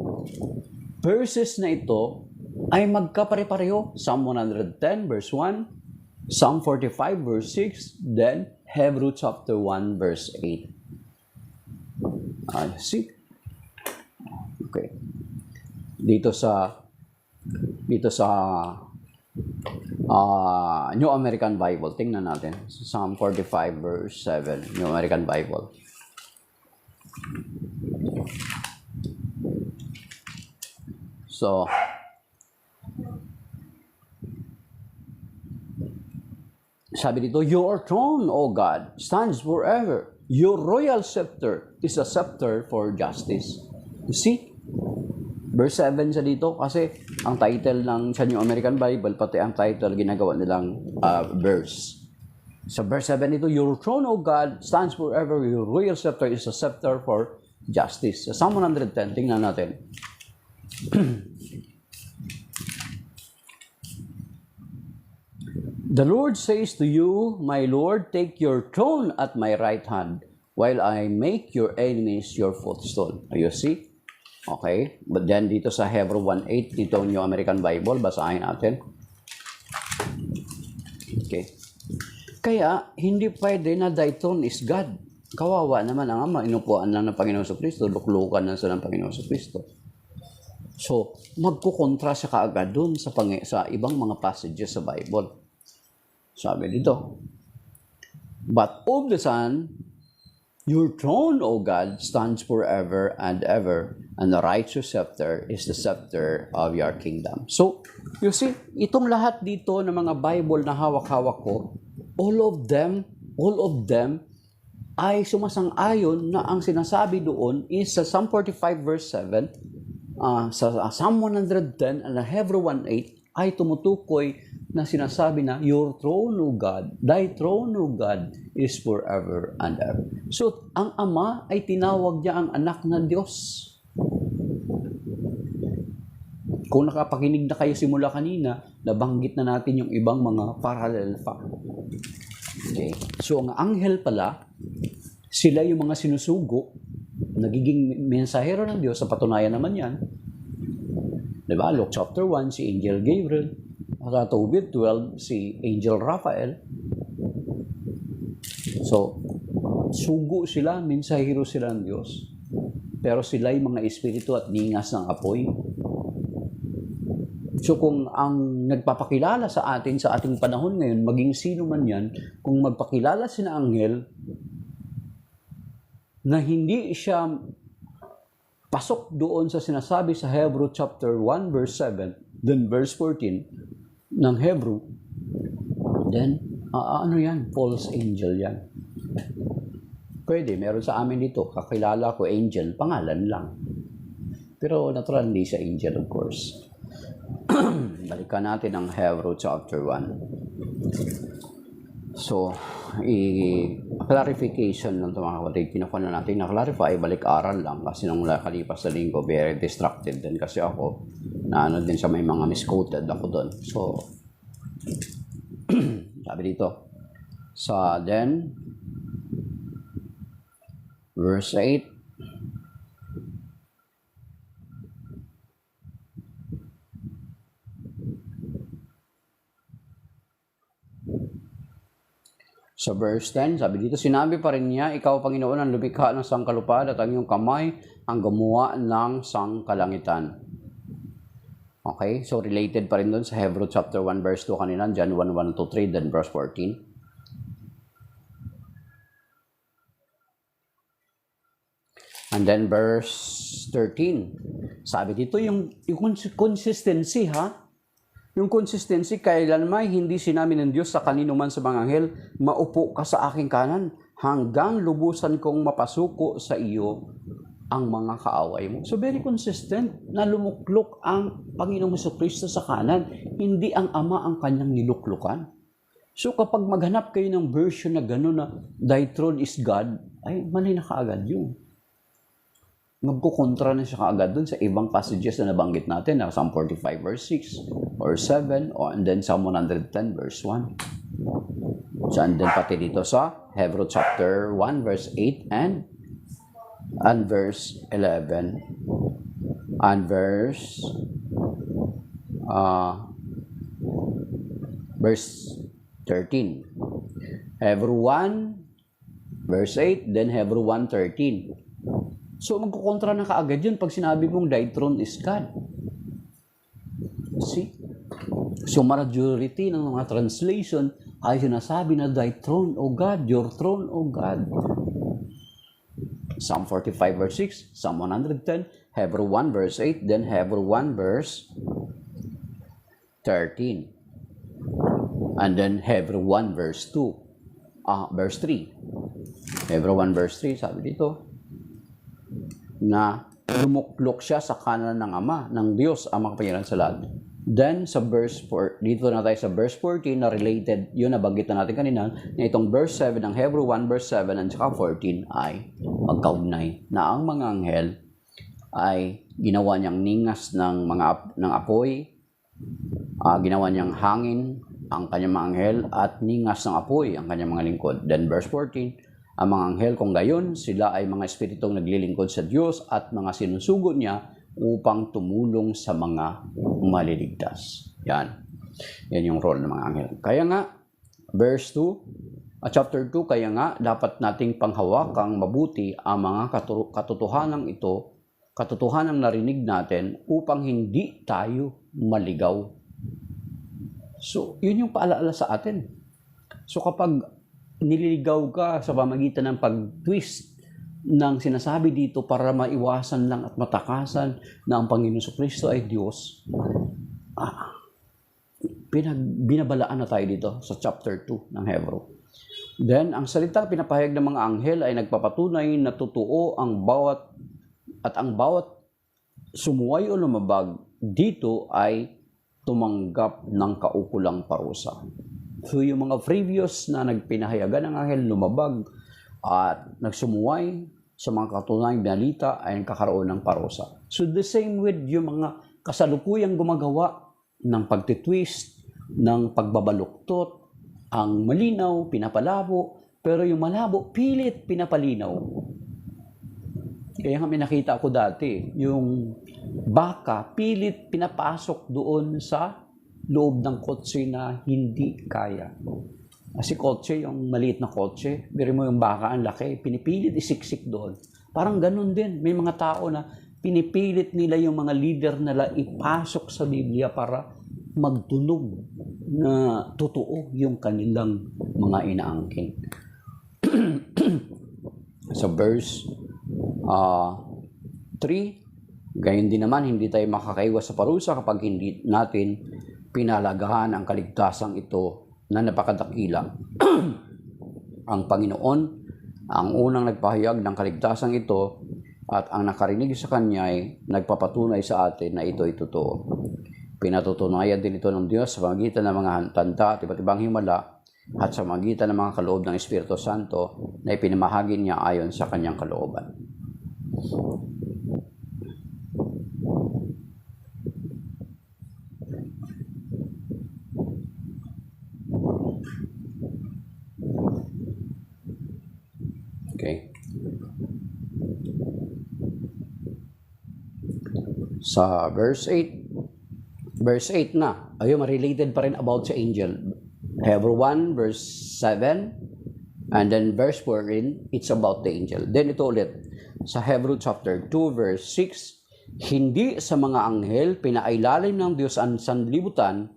verses na ito ay magkapare-pareho. Psalm 110 verse 1, Psalm 45 verse 6, then Hebrews chapter 1 verse 8. See? Okay. Dito sa New American Bible, tingnan natin. Psalm 45 verse 7, New American Bible. So, sabi dito, "Your throne, O God, stands forever. Your royal scepter is a scepter for justice." You see? Verse 7 sa dito kasi ang title ng sa New American Bible, pati ang title ginagawa nilang verse. Sa verse 7 dito, "Your throne, O God, stands forever. Your royal scepter is a scepter for justice." Sa Psalm 110, tingnan natin. "The Lord says to you, My Lord, take your throne at my right hand, while I make your enemies your footstool." You see? Okay? But then, dito sa Hebrews 1:8, dito New American Bible, basahin natin. Okay. Kaya, hindi pwede na thy throne is God. Kawawa naman ang Ama, inupuan lang ng Panginoon sa Kristo, luklukan lang sa ng Panginoon sa Kristo. So, magkukontra siya kaagad dun sa ibang mga passages sa Bible. Sabi dito, but of the Son, your throne, O God, stands forever and ever, and the righteous scepter is the scepter of your kingdom. So, you see, itong lahat dito ng mga Bible na hawak-hawak ko, all of them ay sumasang-ayon na ang sinasabi doon is sa Psalm 45 verse 7, sa Psalm 110 and Hebrew 1:8 ay tumutukoy na sinasabi na, your throne, O God, thy throne, O God, is forever and ever. So, ang Ama ay tinawag niya ang anak ng Diyos. Kung nakapakinig na kayo simula kanina, nabanggit na natin yung ibang mga parallel fact. Okay. So, ang anghel pala, sila yung mga sinusugo, nagiging mensahero ng Diyos, sa patunayan naman yan. Diba? Luke chapter 1, si Angel Gabriel. Sa Tobit 12, si Angel Raphael. So, sugo sila, mensahero sila ng Diyos. Pero sila yung mga espiritu at ningas ng apoy. So kung ang nagpapakilala sa atin sa ating panahon ngayon, maging sino man yan, kung magpakilala si na anghel, na hindi siya pasok doon sa sinasabi sa Hebrew chapter 1 verse 7, then verse 14 ng Hebrew, then ano yan? False angel yan. Pwede, meron sa amin dito, kakilala ko angel, pangalan lang. Pero natural hindi siya angel, of course. Balikan natin ang Hebrew chapter 1. So, clarification lang ito mga kapatid. Kinukuha na natin na-clarify, balik-aral lang. Kasi nung nakalipas na linggo, very distracted din kasi ako. Naano din sa may mga misquoted ako doon. So, sabi dito. So, then, verse 8. Sa verse 10, sabi dito, sinabi pa rin niya, ikaw, Panginoon, ang lumikha ng sangkalupad at ang iyong kamay ang gumawa ng sangkalangitan. Okay, so related pa rin doon sa Hebrew chapter 1 verse 2 kanina, John 1:1-3, then verse 14. And then verse 13, sabi dito yung consistency ha, yung consistency, kailanman hindi sinabi ng Diyos sa kanino man sa mga anghel, maupo ka sa aking kanan hanggang lubusan kong mapasuko sa iyo ang mga kaaway mo. So very consistent na lumuklok ang Panginoong Jesucristo sa kanan, hindi ang Ama ang kanyang niluklukan. So kapag maghanap kayo ng version na gano'n na thy throne is God, ay manay na kaagad yun. Magkukontra na siya kaagad dun sa ibang passages na nabanggit natin, na Psalm 45 verse 6 or 7, and then Psalm 110 verse 1. So, and then pati dito sa Hebrew chapter 1 verse 8 and verse 11 and verse 13. Hebrew 1 verse 8, then Hebrew 1:13. So, magkukontra na kaagad yun pag sinabi mong thy throne is God. See? So, majority ng mga translation ay sinasabi na thy throne, O God, your throne, O God. Psalm 45 verse 6, Psalm 110, Hebrew 1 verse 8, then Hebrew 1 verse 13. And then Hebrew 1 verse 2, verse 3. Hebrew 1 verse 3, sabi dito, na lumuklok siya sa kanan ng Ama, ng Diyos, ang makapangyarihan sa lahat. Then, sa verse 4, dito na tayo sa verse 14 na related, yun nabanggit na natin kanina, na itong verse 7 ng Hebrew 1 verse 7 at saka 14 ay magkaugnay na ang mga anghel ay ginawa niyang ningas ng apoy, ginawa niyang hangin ang kanyang mga anghel at ningas ng apoy ang kanyang mga lingkod. Then verse 14, ang mga anghel kung gayon, sila ay mga espiritong naglilingkod sa Diyos at mga sinusugo niya upang tumulong sa mga maliligtas. Yan. Yan yung role ng mga anghel. Kaya nga, Verse 2, chapter 2, kaya nga dapat nating panghawakang mabuti ang mga katotohanan ito, katotohanan narinig natin upang hindi tayo maligaw. So, yun yung paalaala sa atin. So, kapag nililigaw ka sa pamagitan ng pag-twist ng sinasabi dito para maiwasan lang at matakasan na ang Panginoon Kristo ay Diyos, binabalaan na tayo dito sa chapter 2 ng Hebreo. Then, ang salitang pinapahayag ng mga anghel ay nagpapatunay na totoo ang bawat sumuway o lumabag dito ay tumanggap ng kaukulang parusa. So, yung mga previous na nagpinahayagan ng anghel lumabag at nagsumuway sa mga katunayang balita ay nagkakaroon ng parusa. So, the same with yung mga kasalukuyang gumagawa ng pagtitwist, ng pagbabaluktot, ang malinaw, pinapalabo, pero yung malabo, pilit pinapalinaw. Kaya nga may nakita ko dati, yung baka, pilit pinapasok doon sa loob ng kotse na hindi kaya. Kasi kotse, yung maliit na kotse, biro mo yung baka, ang laki, pinipilit isiksik doon. Parang ganun din, may mga tao na pinipilit nila yung mga leader nila ipasok sa Biblia para magtunog na totoo yung kanilang mga inaangkin. Sa verse 3, gayon din naman, hindi tayo makakaiwas sa parusa kapag hindi natin pinalagahan ang kaligtasang ito na napakadakila. Ang Panginoon, ang unang nagpahayag ng kaligtasang ito at ang nakarinig sa Kanya ay nagpapatunay sa atin na ito ay totoo. Pinatutunayan din ito ng Diyos sa pamagitan ng mga tanda at iba't ibang himala at sa pamagitan ng mga kaloob ng Espiritu Santo na ipinamahagi niya ayon sa Kanyang kalooban. Okay. Sa verse 8 na, ayun, related pa rin about sa angel. Hebrew 1, verse 7, and then verse 4 rin, it's about the angel. Then ito ulit, sa Hebrew chapter 2, verse 6, hindi sa mga anghel pinailalim ng Diyos ang sanlibutan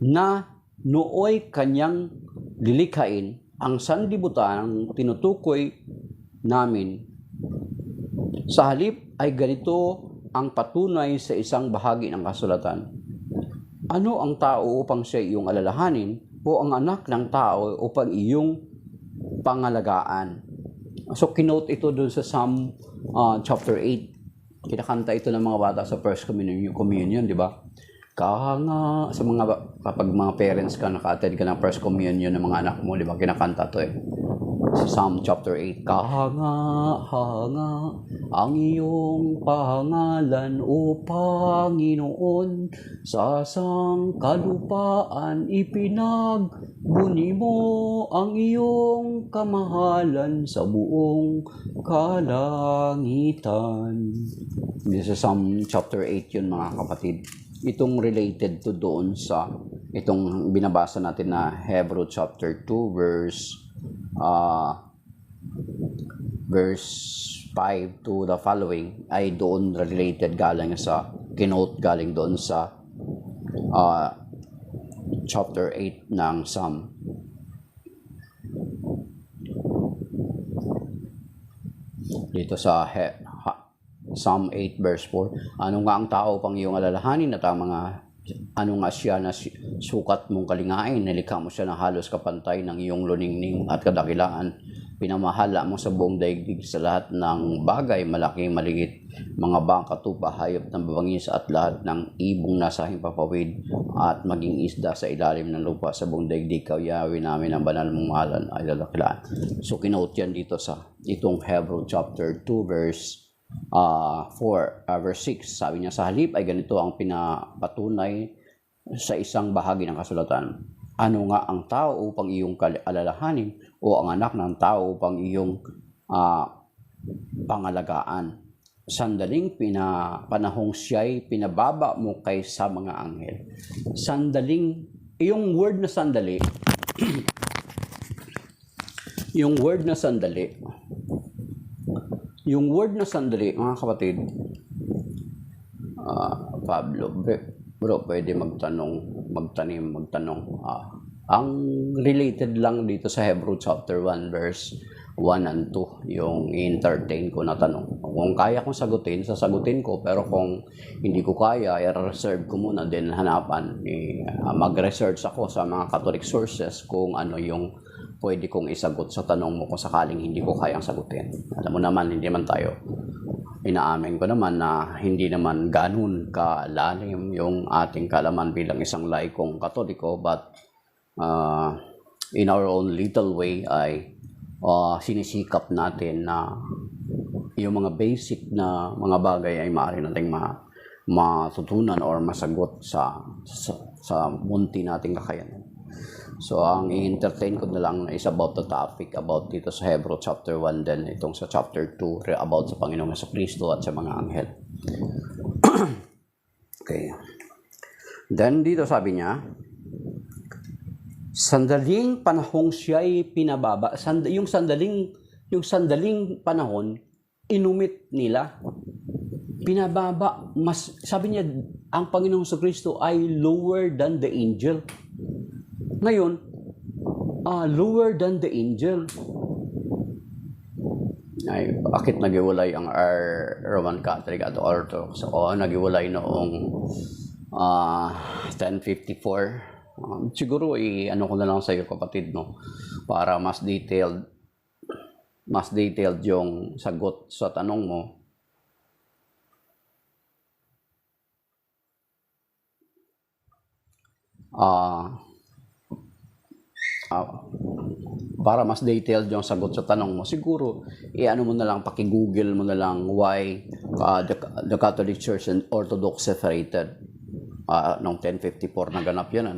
na nooy kanyang lilikhain. Ang sanlibutan ang tinutukoy namin. Sa halip ay ganito ang patunay sa isang bahagi ng kasulatan. Ano ang tao upang siya iyong alalahanin o ang anak ng tao upang iyong pangalagaan? So, kinote ito dun sa Psalm chapter 8. Kinakanta ito ng mga bata sa First Communion, di ba? Kahanga, sa mga, kapag mga parents ka, naka-attend ka ng First Communion ng mga anak mo, di ba? Kinakanta to eh. Sa Psalm chapter 8, kahanga, hanga, ang iyong pangalan, O Panginoon, sa sangkalupaan ipinagbuni mo ang iyong kamahalan sa buong kalangitan. This is Psalm chapter 8 yun, mga kapatid. Itong related to doon sa itong binabasa natin na Hebrew chapter 2 verse 5 to the following ay doon related galing sa kinote galing doon sa chapter 8 ng Psalm. Dito sa Psalm 8 verse 4, ano nga ang tao pang iyong alalahanin at ang mga ano nga siya na sukat mong kalingain, nilikha mo siya na halos kapantay ng iyong luningning at kadakilaan. Pinamahala mo sa buong daigdig sa lahat ng bagay, malaki, maliit, mga bangka, tupa, hayop ng babangis at lahat ng ibong nasa himpapawid at maging isda sa ilalim ng lupa sa buong daigdig. Kawyawin namin ang banal mong mahalan ay lalakilaan. So, kinote yan dito sa itong Hebrew chapter 2 verse verse 6. Sabi niya, sa halip ay ganito ang pinapatunay sa isang bahagi ng kasulatan. Ano nga ang tao upang iyong alalahanin o ang anak ng tao upang iyong pangalagaan? Sandaling panahong siya'y pinababa mo kaysa mga anghel. Sandaling yung word na sandali, yung word na sandali, mga kapatid, Pablo, bro, pwede magtanim. Ang related lang dito sa Hebrew chapter 1 verse 1 and 2, yung entertain ko na tanong. Kung kaya kong sagutin, sasagutin ko, pero kung hindi ko kaya, i-reserve ko muna din hanapan. Mag-research ako sa mga Catholic sources kung ano yung pwede kong isagot sa tanong mo kung sakaling hindi ko kayang sagutin. Alam mo naman, hindi man tayo. Inaamin ko naman na hindi naman ganun kalalim yung ating kaalaman bilang isang laikong Katoliko, but in our own little way ay sinisikap natin na yung mga basic na mga bagay ay maaari nating matutunan or masagot sa munti nating kakayanan. So, ang i-entertain ko na lang is about the topic about dito sa Hebrew chapter 1, then itong sa chapter 2 about sa Panginoong Jesucristo at sa mga anghel. Okay. Then dito sabi niya, sandaling panahong siya'y pinababa. Yung sandaling panahon, inumit nila. Pinababa. Sabi niya, ang Panginoong Jesucristo ay lower than the angel. Ngayon, lower than the angel. Ay, bakit nagiwalay ang Roman Catholic at Orthodox? Nagiwalay noong 1054. Siguro ano ko na lang sa iyo, kapatid, no, para mas detailed yung sagot sa tanong mo. Para mas detailed yung sagot sa tanong mo, siguro ano mo na lang, paki-google mo na lang why the Catholic Church and Orthodox separated. Noong 1054 naganap yun,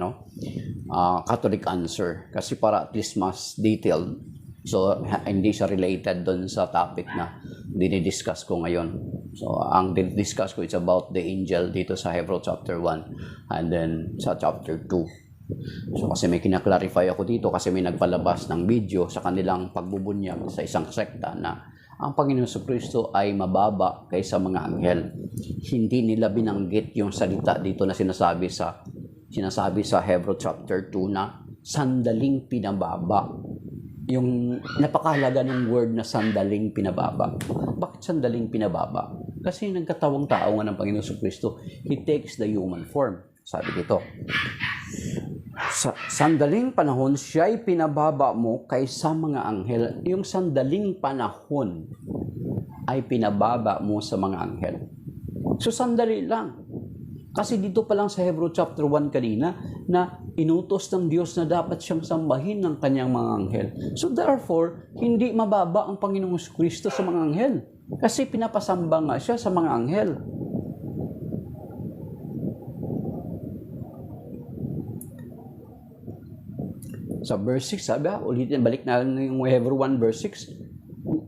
Catholic answer, kasi para at least mas detailed, so hindi siya related doon sa topic na dinidiscuss ko ngayon. So ang dinidiscuss ko is about the angel dito sa Hebrew chapter 1 and then sa chapter 2. So kasi may kinaklarify ako dito kasi may nagpalabas ng video sa kanilang pagbubunyag sa isang sekta na ang Panginoong Jesucristo ay mababa kaysa mga anghel. Hindi nila binanggit yung salita dito na sinasabi sa Hebrew chapter 2 na sandaling pinababa. Yung napakahalaga ng word na sandaling pinababa. Bakit sandaling pinababa? Kasi nagkatawang tao nga ng Panginoong Jesucristo. He takes the human form. Sabi dito, sa sandaling panahon, siya'y pinababa mo kaysa mga anghel. Yung sandaling panahon ay pinababa mo sa mga anghel. So, sandali lang. Kasi dito pa lang sa Hebrew chapter 1 kanina na inutos ng Diyos na dapat siyang sambahin ng kanyang mga anghel. So, therefore, hindi mababa ang Panginoong Kristo sa mga anghel. Kasi pinapasamba nga siya sa mga anghel. Sa verse 6, sabi ulitin, balik na yung Hebrew 1 verse 6.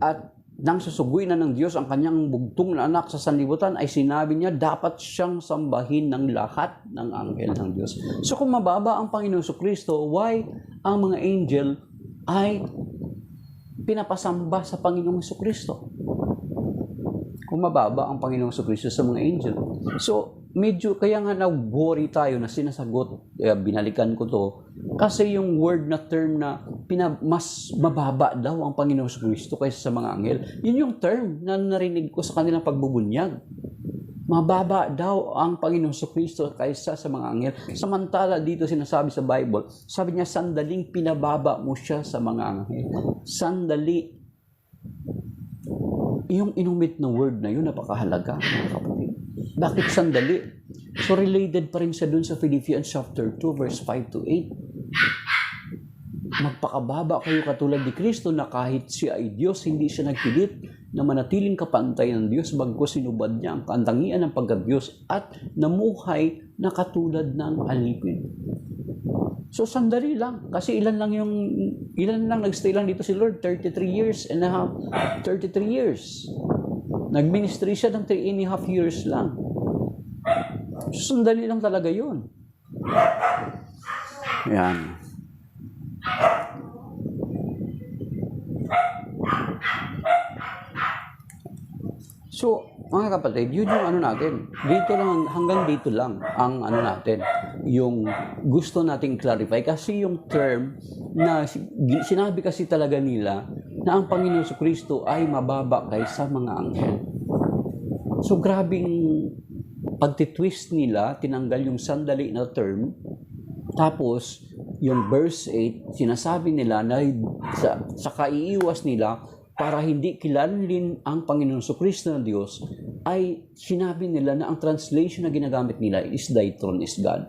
At nang susuguin na ng Diyos ang kanyang bugtong na anak sa sanlibutan, ay sinabi niya, dapat siyang sambahin ng lahat ng anghel ng Diyos. So kung mababa ang Panginoong Jesucristo, why ang mga angel ay pinapasamba sa Panginoong Jesucristo? Kung mababa ang Panginoong Jesucristo sa mga angel. So, medyo kaya nga nag-worry tayo na sinasagot, binalikan ko to, kasi yung word na term na mas mababa daw ang Panginoong Jesucristo kaysa sa mga anghel, yun yung term na narinig ko sa kanilang pagbubunyag. Mababa daw ang Panginoong Jesucristo kaysa sa mga anghel. Samantala dito sinasabi sa Bible, sabi niya, sandaling pinababa mo siya sa mga anghel. Sandali. Yung inumit na word na yun, napakahalaga, mga kapatid. Bakit sandali? So, related pa rin siya dun sa Philippians chapter 2, verse 5 to 8. Magpakababa kayo katulad ni Kristo na kahit siya ay Diyos, hindi siya nagpilit na manatiling kapantay ng Diyos, bagkus sinubad niya ang katangian ng pagka-Diyos at namuhay na katulad ng alipin. So, sandali lang. Kasi ilan lang nagstay lang dito si Lord? 33 years and a half. 33 years. Nag-ministry siya ng 3.5 years lang. So, sandali lang talaga yun. Yan. So, mga kapatid, yun yung ano natin. Dito lang, hanggang dito lang ang ano natin. Yung gusto nating clarify. Kasi yung term na sinabi kasi talaga nila na ang Panginoon Kristo ay mababa kaysa mga anghel. So, grabing pagtitwist nila, tinanggal yung sandali na term. Tapos, yung verse 8, sinasabi nila na sa kaiiwas nila, para hindi kilalin ang Panginoon Kristo na Diyos, ay sinabi nila na ang translation na ginagamit nila is Thy throne is God.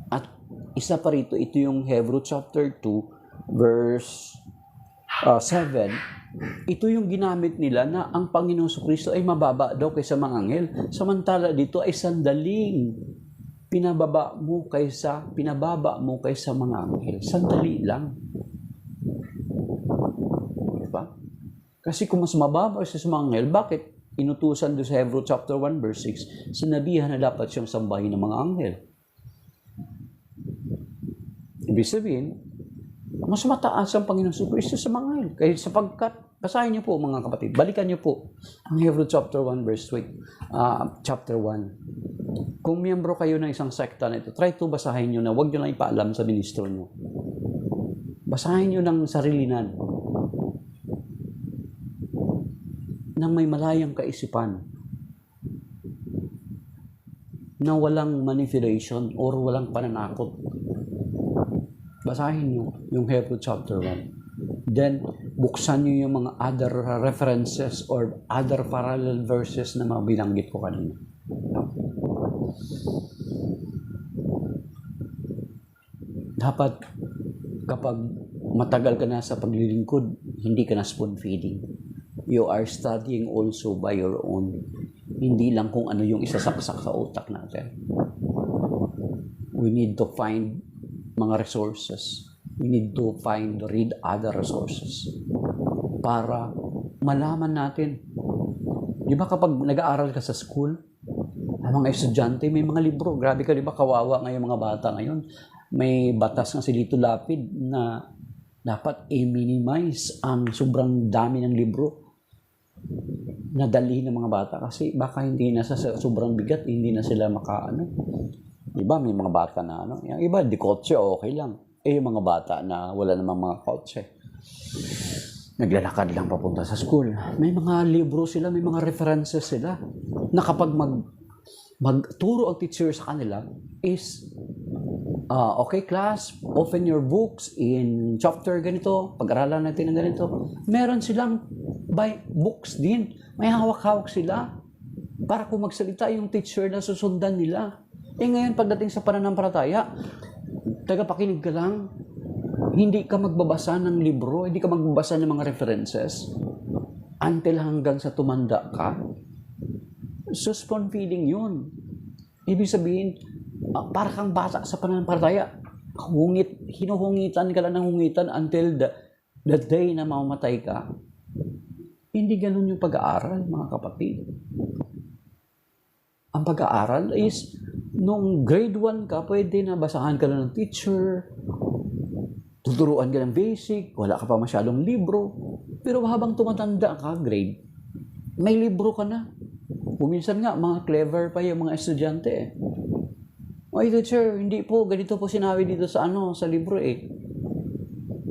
At isa pa rito, ito yung Hebrew chapter 2, verse 7. Ito yung ginamit nila na ang Panginoon Kristo ay mababa daw kaysa mga anghel. Samantala dito ay sandaling pinababa mo kaysa mga anghel. Sandali lang. Kasi kung mas mababa siya sa mga anghel, bakit inutusan doon sa Hebrew chapter 1 verse 6, sinabihan na dapat siyang sambahin ng mga anghel? Ibig sabihin, mas mataas ang Panginoon Kristo sa mga anghel. Kaya sapagkat, basahin niyo po mga kapatid, balikan niyo po ang Hebrew chapter 1 verse 8, chapter 1. Kung miyembro kayo ng isang sekta na ito, try to basahin niyo na, huwag niyo lang ipaalam sa ministro niyo. Basahin niyo ng sarilinan. Nang may malayang kaisipan na walang manipulation or walang pananakot. Basahin niyo yung Hebrew chapter 1. Then, buksan niyo yung mga other references or other parallel verses na mga binanggit ko kanina. Dapat, kapag matagal ka na sa paglilingkod, hindi ka na spoon feeding. You are studying also by your own. Hindi lang kung ano yung isasaksak sa utak natin. We need to find mga resources. We need to read other resources para malaman natin. Di ba kapag nag-aaral ka sa school, ang mga estudyante, may mga libro. Grabe ka, di ba, kawawa ngayon mga bata ngayon. May batas nga si Lito Lapid na dapat i-minimize ang sobrang dami ng libro na dalhin ng mga bata kasi baka hindi na sa sobrang bigat, hindi na sila makaano. Diba, may mga bata na ano, yung iba di kotse okay lang. Yung mga bata na wala namang mga kotse, naglalakad lang papunta sa school. May mga libro sila, may mga references sila na kapag magturo ang teacher sa kanila is okay class, open your books in chapter ganito, pag-aralan natin ng ganito. Meron silang books din. May hawak-hawak sila para kung magsalita yung teacher na susundan nila. Ngayon pagdating sa pananampalataya, tagapakinig ka lang, hindi ka magbabasa ng libro, hindi ka magbabasa ng mga references until hanggang sa tumanda ka. So spoon feeding yun. Ibig sabihin, para kang bata sa pananampalataya, hinuhungitan ka lang ng hungitan until the day na mamamatay ka. Hindi ganun yung pag-aaral, mga kapatid. Ang pag-aaral is, nung grade 1 ka, pwede na basahan ka lang ng teacher, tuturuan ka ng basic, wala ka pa masyadong libro. Pero habang tumatanda ka, grade, may libro ka na. Minsan nga, mga clever pa yung mga estudyante eh. Ay, teacher, hindi po, ganito po sinabi dito sa libro eh.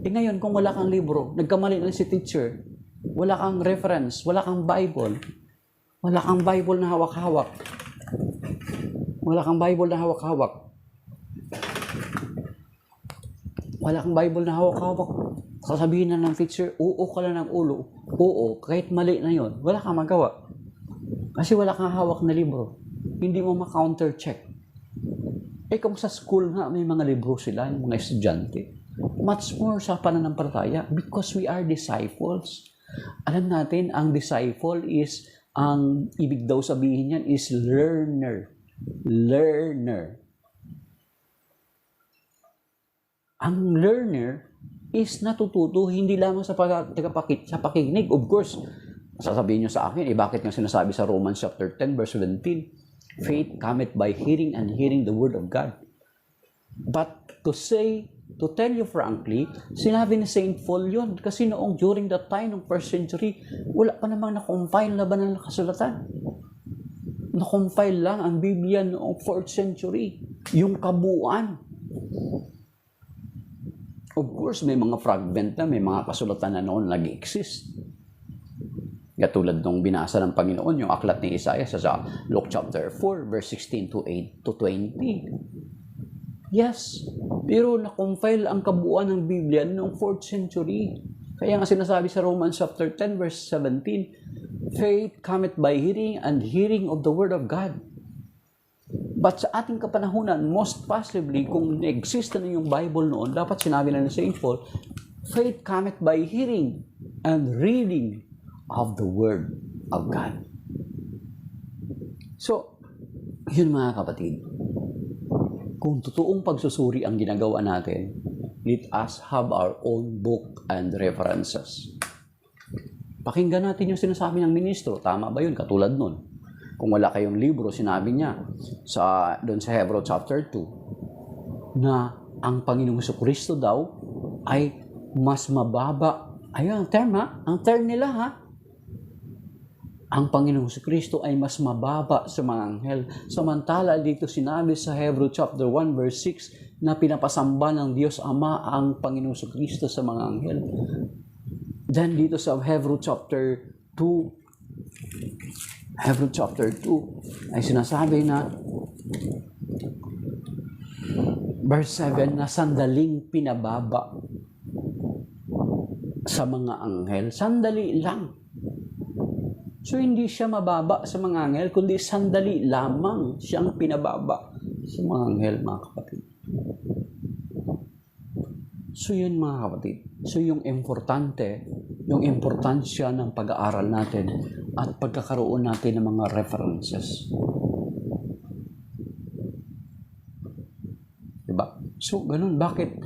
Ngayon, kung wala kang libro, nagkamali na si teacher, wala kang reference, wala kang Bible, wala kang Bible na hawak-hawak. Wala kang Bible na hawak-hawak. Wala kang Bible na hawak-hawak. Sasabihin na ng teacher, oo ka lang ng ulo. Oo, kahit mali na yon, wala kang magawa. Kasi wala kang hawak na libro. Hindi mo ma-counter-check. Kung sa school nga, may mga libro sila, yung mga estudyante. Much more sa pananampalataya because we are disciples. Alam natin, ang disciple is, ang ibig daw sabihin niyan is learner. Learner. Ang learner is natututo hindi lamang sa pakikinig. Of course, sasabihin niyo sa akin, bakit nga sinasabi sa Romans chapter 10 verse 17, faith cometh by hearing and hearing the word of God. But to say to tell you frankly, sinabi ni St. Paul yun. Kasi noong during that time, ng first century, wala pa namang na-compile na banal na kasulatan. Na-compile lang ang Biblia noong 4th century. Yung kabuuan. Of course, may mga fragment na, may mga kasulatan na noon nag-exist. Katulad nung binasa ng Panginoon, yung aklat ni Isaiah sa Luke chapter 4, verse 16 to 8 to 20. Yes, pero na-compile ang kabuuan ng Biblia noong 4th century. Kaya nga sinasabi sa Romans chapter 10, verse 17, faith cometh by hearing, and hearing of the word of God. But sa ating kapanahunan, most possibly, kung exist na yung Bible noon, dapat sinabi na ni St. Paul, faith cometh by hearing and reading of the Word of God. So, yun mga kapatid, kung totoong pagsusuri ang ginagawa natin, let us have our own book and references. Pakinggan natin yung sinasabi ng ministro. Tama ba yun? Katulad nun. Kung wala kayong libro, sinabi niya doon sa Hebrew chapter 2 na ang Panginoong Jesucristo daw ay mas mababa. Ayun, ang term ha? Ang term nila ha? Ang Panginoong Jesucristo ay mas mababa sa mga anghel. Samantala dito sinabi sa Hebrew chapter 1 verse 6 na pinapasamba ng Diyos Ama ang Panginoong Jesucristo sa mga anghel. Then dito sa Hebrew chapter 2 ay sinasabi na verse 7 na sandaling pinababa sa mga anghel. Sandali lang. So, hindi siya mababa sa mga anghel, kundi sandali lamang siyang pinababa sa mga anghel, mga kapatid. So, yun mga kapatid. So, yung importansya ng pag-aaral natin at pagkakaroon natin ng mga references. Diba? So, ganun. Bakit?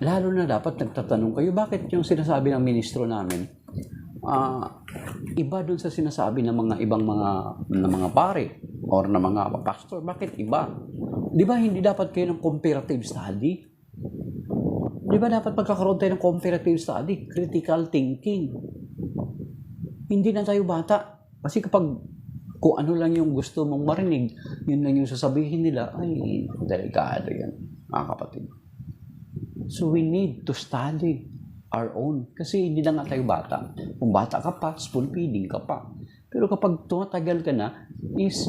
Lalo na dapat nagtatanong kayo, bakit yung sinasabi ng ministro namin, iba dun sa sinasabi ng mga ibang mga pare or ng mga pastor. Bakit iba? Di ba hindi dapat kayo ng comparative study? Di ba dapat pagkakaroon tayo ng comparative study? Critical thinking. Hindi na tayo bata. Kasi kapag kung ano lang yung gusto mong marinig, yun lang yung sasabihin nila, ay, delikado yan, mga kapatid. So we need to study our own. Kasi hindi na nga tayo bata. Kung bata ka pa, spoon feeding ka pa. Pero kapag tumatagal ka na, is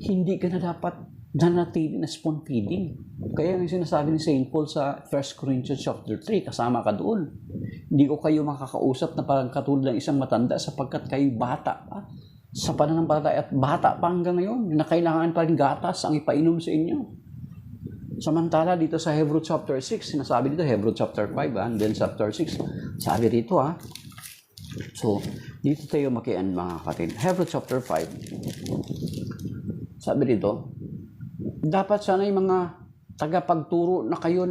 hindi ka na dapat nanatili na spoon feeding. Kaya yung sinasabi ni St. Paul sa 1 Corinthians chapter 3, kasama ka doon. Hindi ko kayo makakausap na parang katulad ng isang matanda sapagkat kayo bata pa. Sa pananampalataya at bata pa hanggang ngayon, na kailangan pa rin gatas ang ipainom sa inyo. Samantala dito sa Hebrew chapter 6, sinasabi dito Hebrew chapter 5 and then chapter 6, sabi dito So, dito tayo makian mga kapatid. Hebrew chapter 5, sabi dito, dapat sana yung mga tagapagturo na kayo,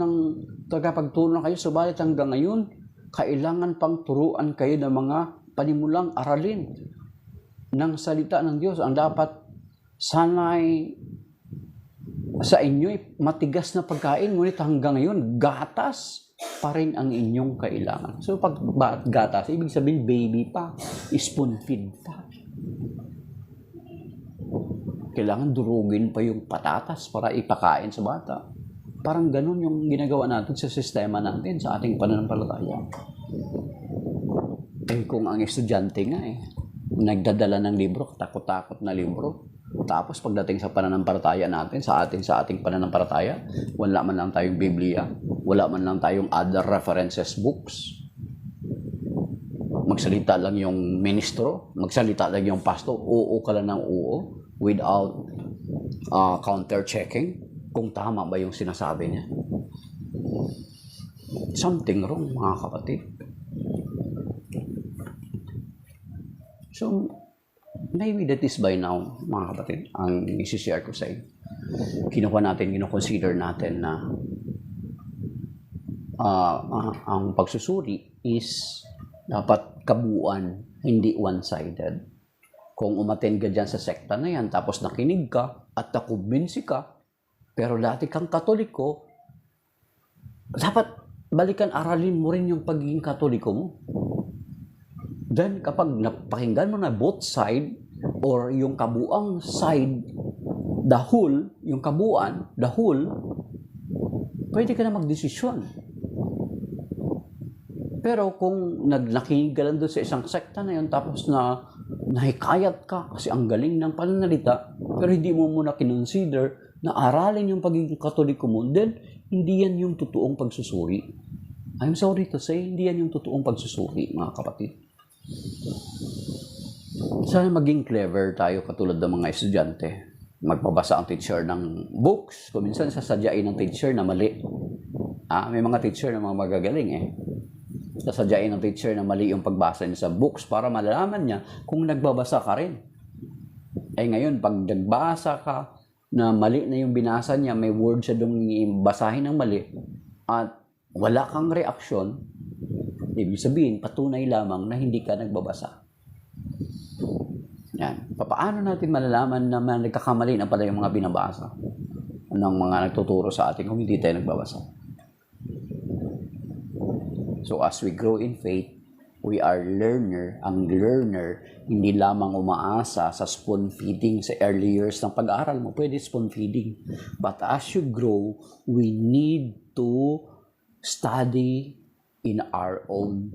subalit hanggang ngayon, kailangan pang turuan kayo ng mga panimulang aralin ng salita ng Diyos. Ang dapat sana'y sa inyo'y matigas na pagkain, ngunit hanggang ngayon, gatas pa rin ang inyong kailangan. So, pag gatas, ibig sabihin, baby pa, spoon feed pa. Kailangan durugin pa yung patatas para ipakain sa bata. Parang ganun yung ginagawa natin sa sistema natin, sa ating pananampalataya. Kung ang estudyante nga nagdadala ng libro, takot-takot na libro. Tapos pagdating sa pananampalataya natin, sa ating pananampalataya, wala man lang tayong Biblia, wala man lang tayong other references books. Magsalita lang yung ministro, magsalita lang yung pastor, oo ka lang ng oo, without counter-checking kung tama ba yung sinasabi niya. Something wrong, mga kapatid. So, maybe that is by now, mga kapatid, ang isi-share ko sa inyo. Kino-consider natin na ang pagsusuri is dapat kabuuan, hindi one-sided. Kung umattend ka dyan sa sekta na yan, tapos nakinig ka at nakumbinsi ka, pero dati kang Katoliko, dapat balikan, aralin mo rin yung pagiging Katoliko mo. Then, kapag napakinggan mo na both side, or yung kabuang side, the whole, yung kabuuan, the whole, pwede ka na magdesisyon. Pero kung nakinig ka lang doon sa isang sekta na yun, tapos na nahikayat ka kasi ang galing ng pananalita, pero hindi mo muna kinonsider na aralin yung pagiging Katoliko mo, then hindi yan yung totoong pagsusuri. I'm sorry to say, hindi yan yung totoong pagsusuri, mga kapatid. Sana maging clever tayo katulad ng mga estudyante. Magbabasa ang teacher ng books. Kung minsan sasadyain ng teacher na mali. May mga teacher na mga magagaling sasadyain ng teacher na mali yung pagbasa niya sa books para malalaman niya kung nagbabasa ka rin. Ngayon, pag nagbasa ka na mali na yung binasa niya, may word siya doon basahin ng mali, at wala kang reaksyon, ibig sabihin, patunay lamang na hindi ka nagbabasa. Yan. Paano natin malalaman na nagkakamali na pala yung mga binabasa ng mga nagtuturo sa atin kung hindi tayo nagbabasa? So as we grow in faith, we are learner. Ang learner, hindi lamang umaasa sa spoon feeding sa early years ng pag-aaral mo. Pwede spoon feeding. But as you grow, we need to study in our own.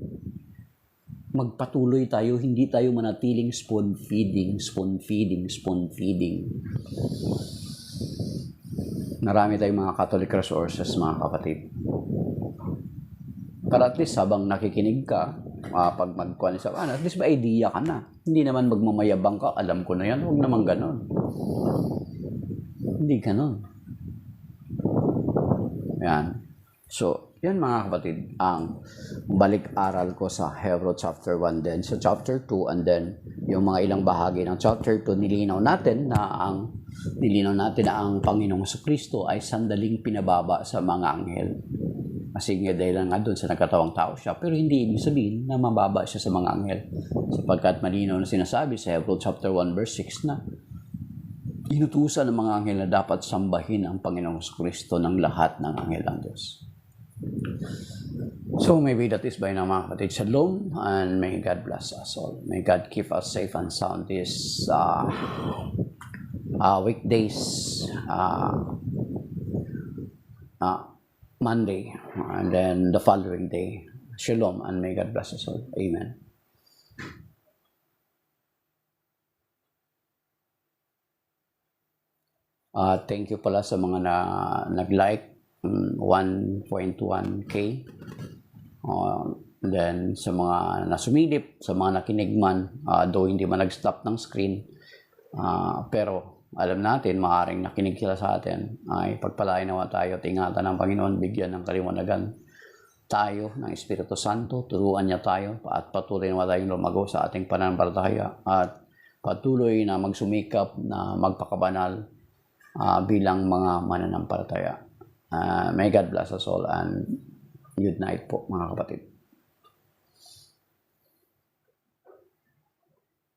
Magpatuloy tayo, hindi tayo manatiling spoon feeding, spoon feeding, spoon feeding. Marami tayong mga Catholic resources, mga kapatid. Pero at least habang nakikinig ka, pag magkuhan sa at least may idea ka na. Hindi naman magmamayabang ka, alam ko na yan, huwag naman ganon. Hindi ganon. Yan. So, yan mga kapatid, ang balik-aral ko sa Hebrew chapter 1, then sa chapter 2, and then yung mga ilang bahagi ng chapter 2, nilinaw natin na ang Panginoong Jesucristo ay sandaling pinababa sa mga anghel. Kasi nga dahil nga doon sa nagkatawang tao siya, pero hindi ibig sabihin na mababa siya sa mga anghel. Sapagkat malinaw na sinasabi sa Hebrew chapter 1 verse 6 na inutusan ng mga anghel na dapat sambahin ang Panginoong Jesucristo ng lahat ng anghel ng Diyos. So maybe that is by now, mga kapatid. Shalom, and may God bless us all. May God keep us safe and sound this weekdays, Monday, and then the following day. Shalom, and may God bless us all. Amen. Thank you pala sa mga nag-like, 1.1K. Then sa mga nasumilip, sa mga nakinig man, though hindi man nag-stop ng screen, pero alam natin, maaaring nakinig sila sa atin, ay pagpalain nawa tayo at ingatan ng Panginoon, bigyan ng kaliwanagan tayo ng Espiritu Santo, turuan niya tayo at patuloy nawa tayong lumago sa ating pananampalataya at patuloy na magsumikap na magpakabanal bilang mga mananampalataya. May God bless us all, and good night po, mga kapatid.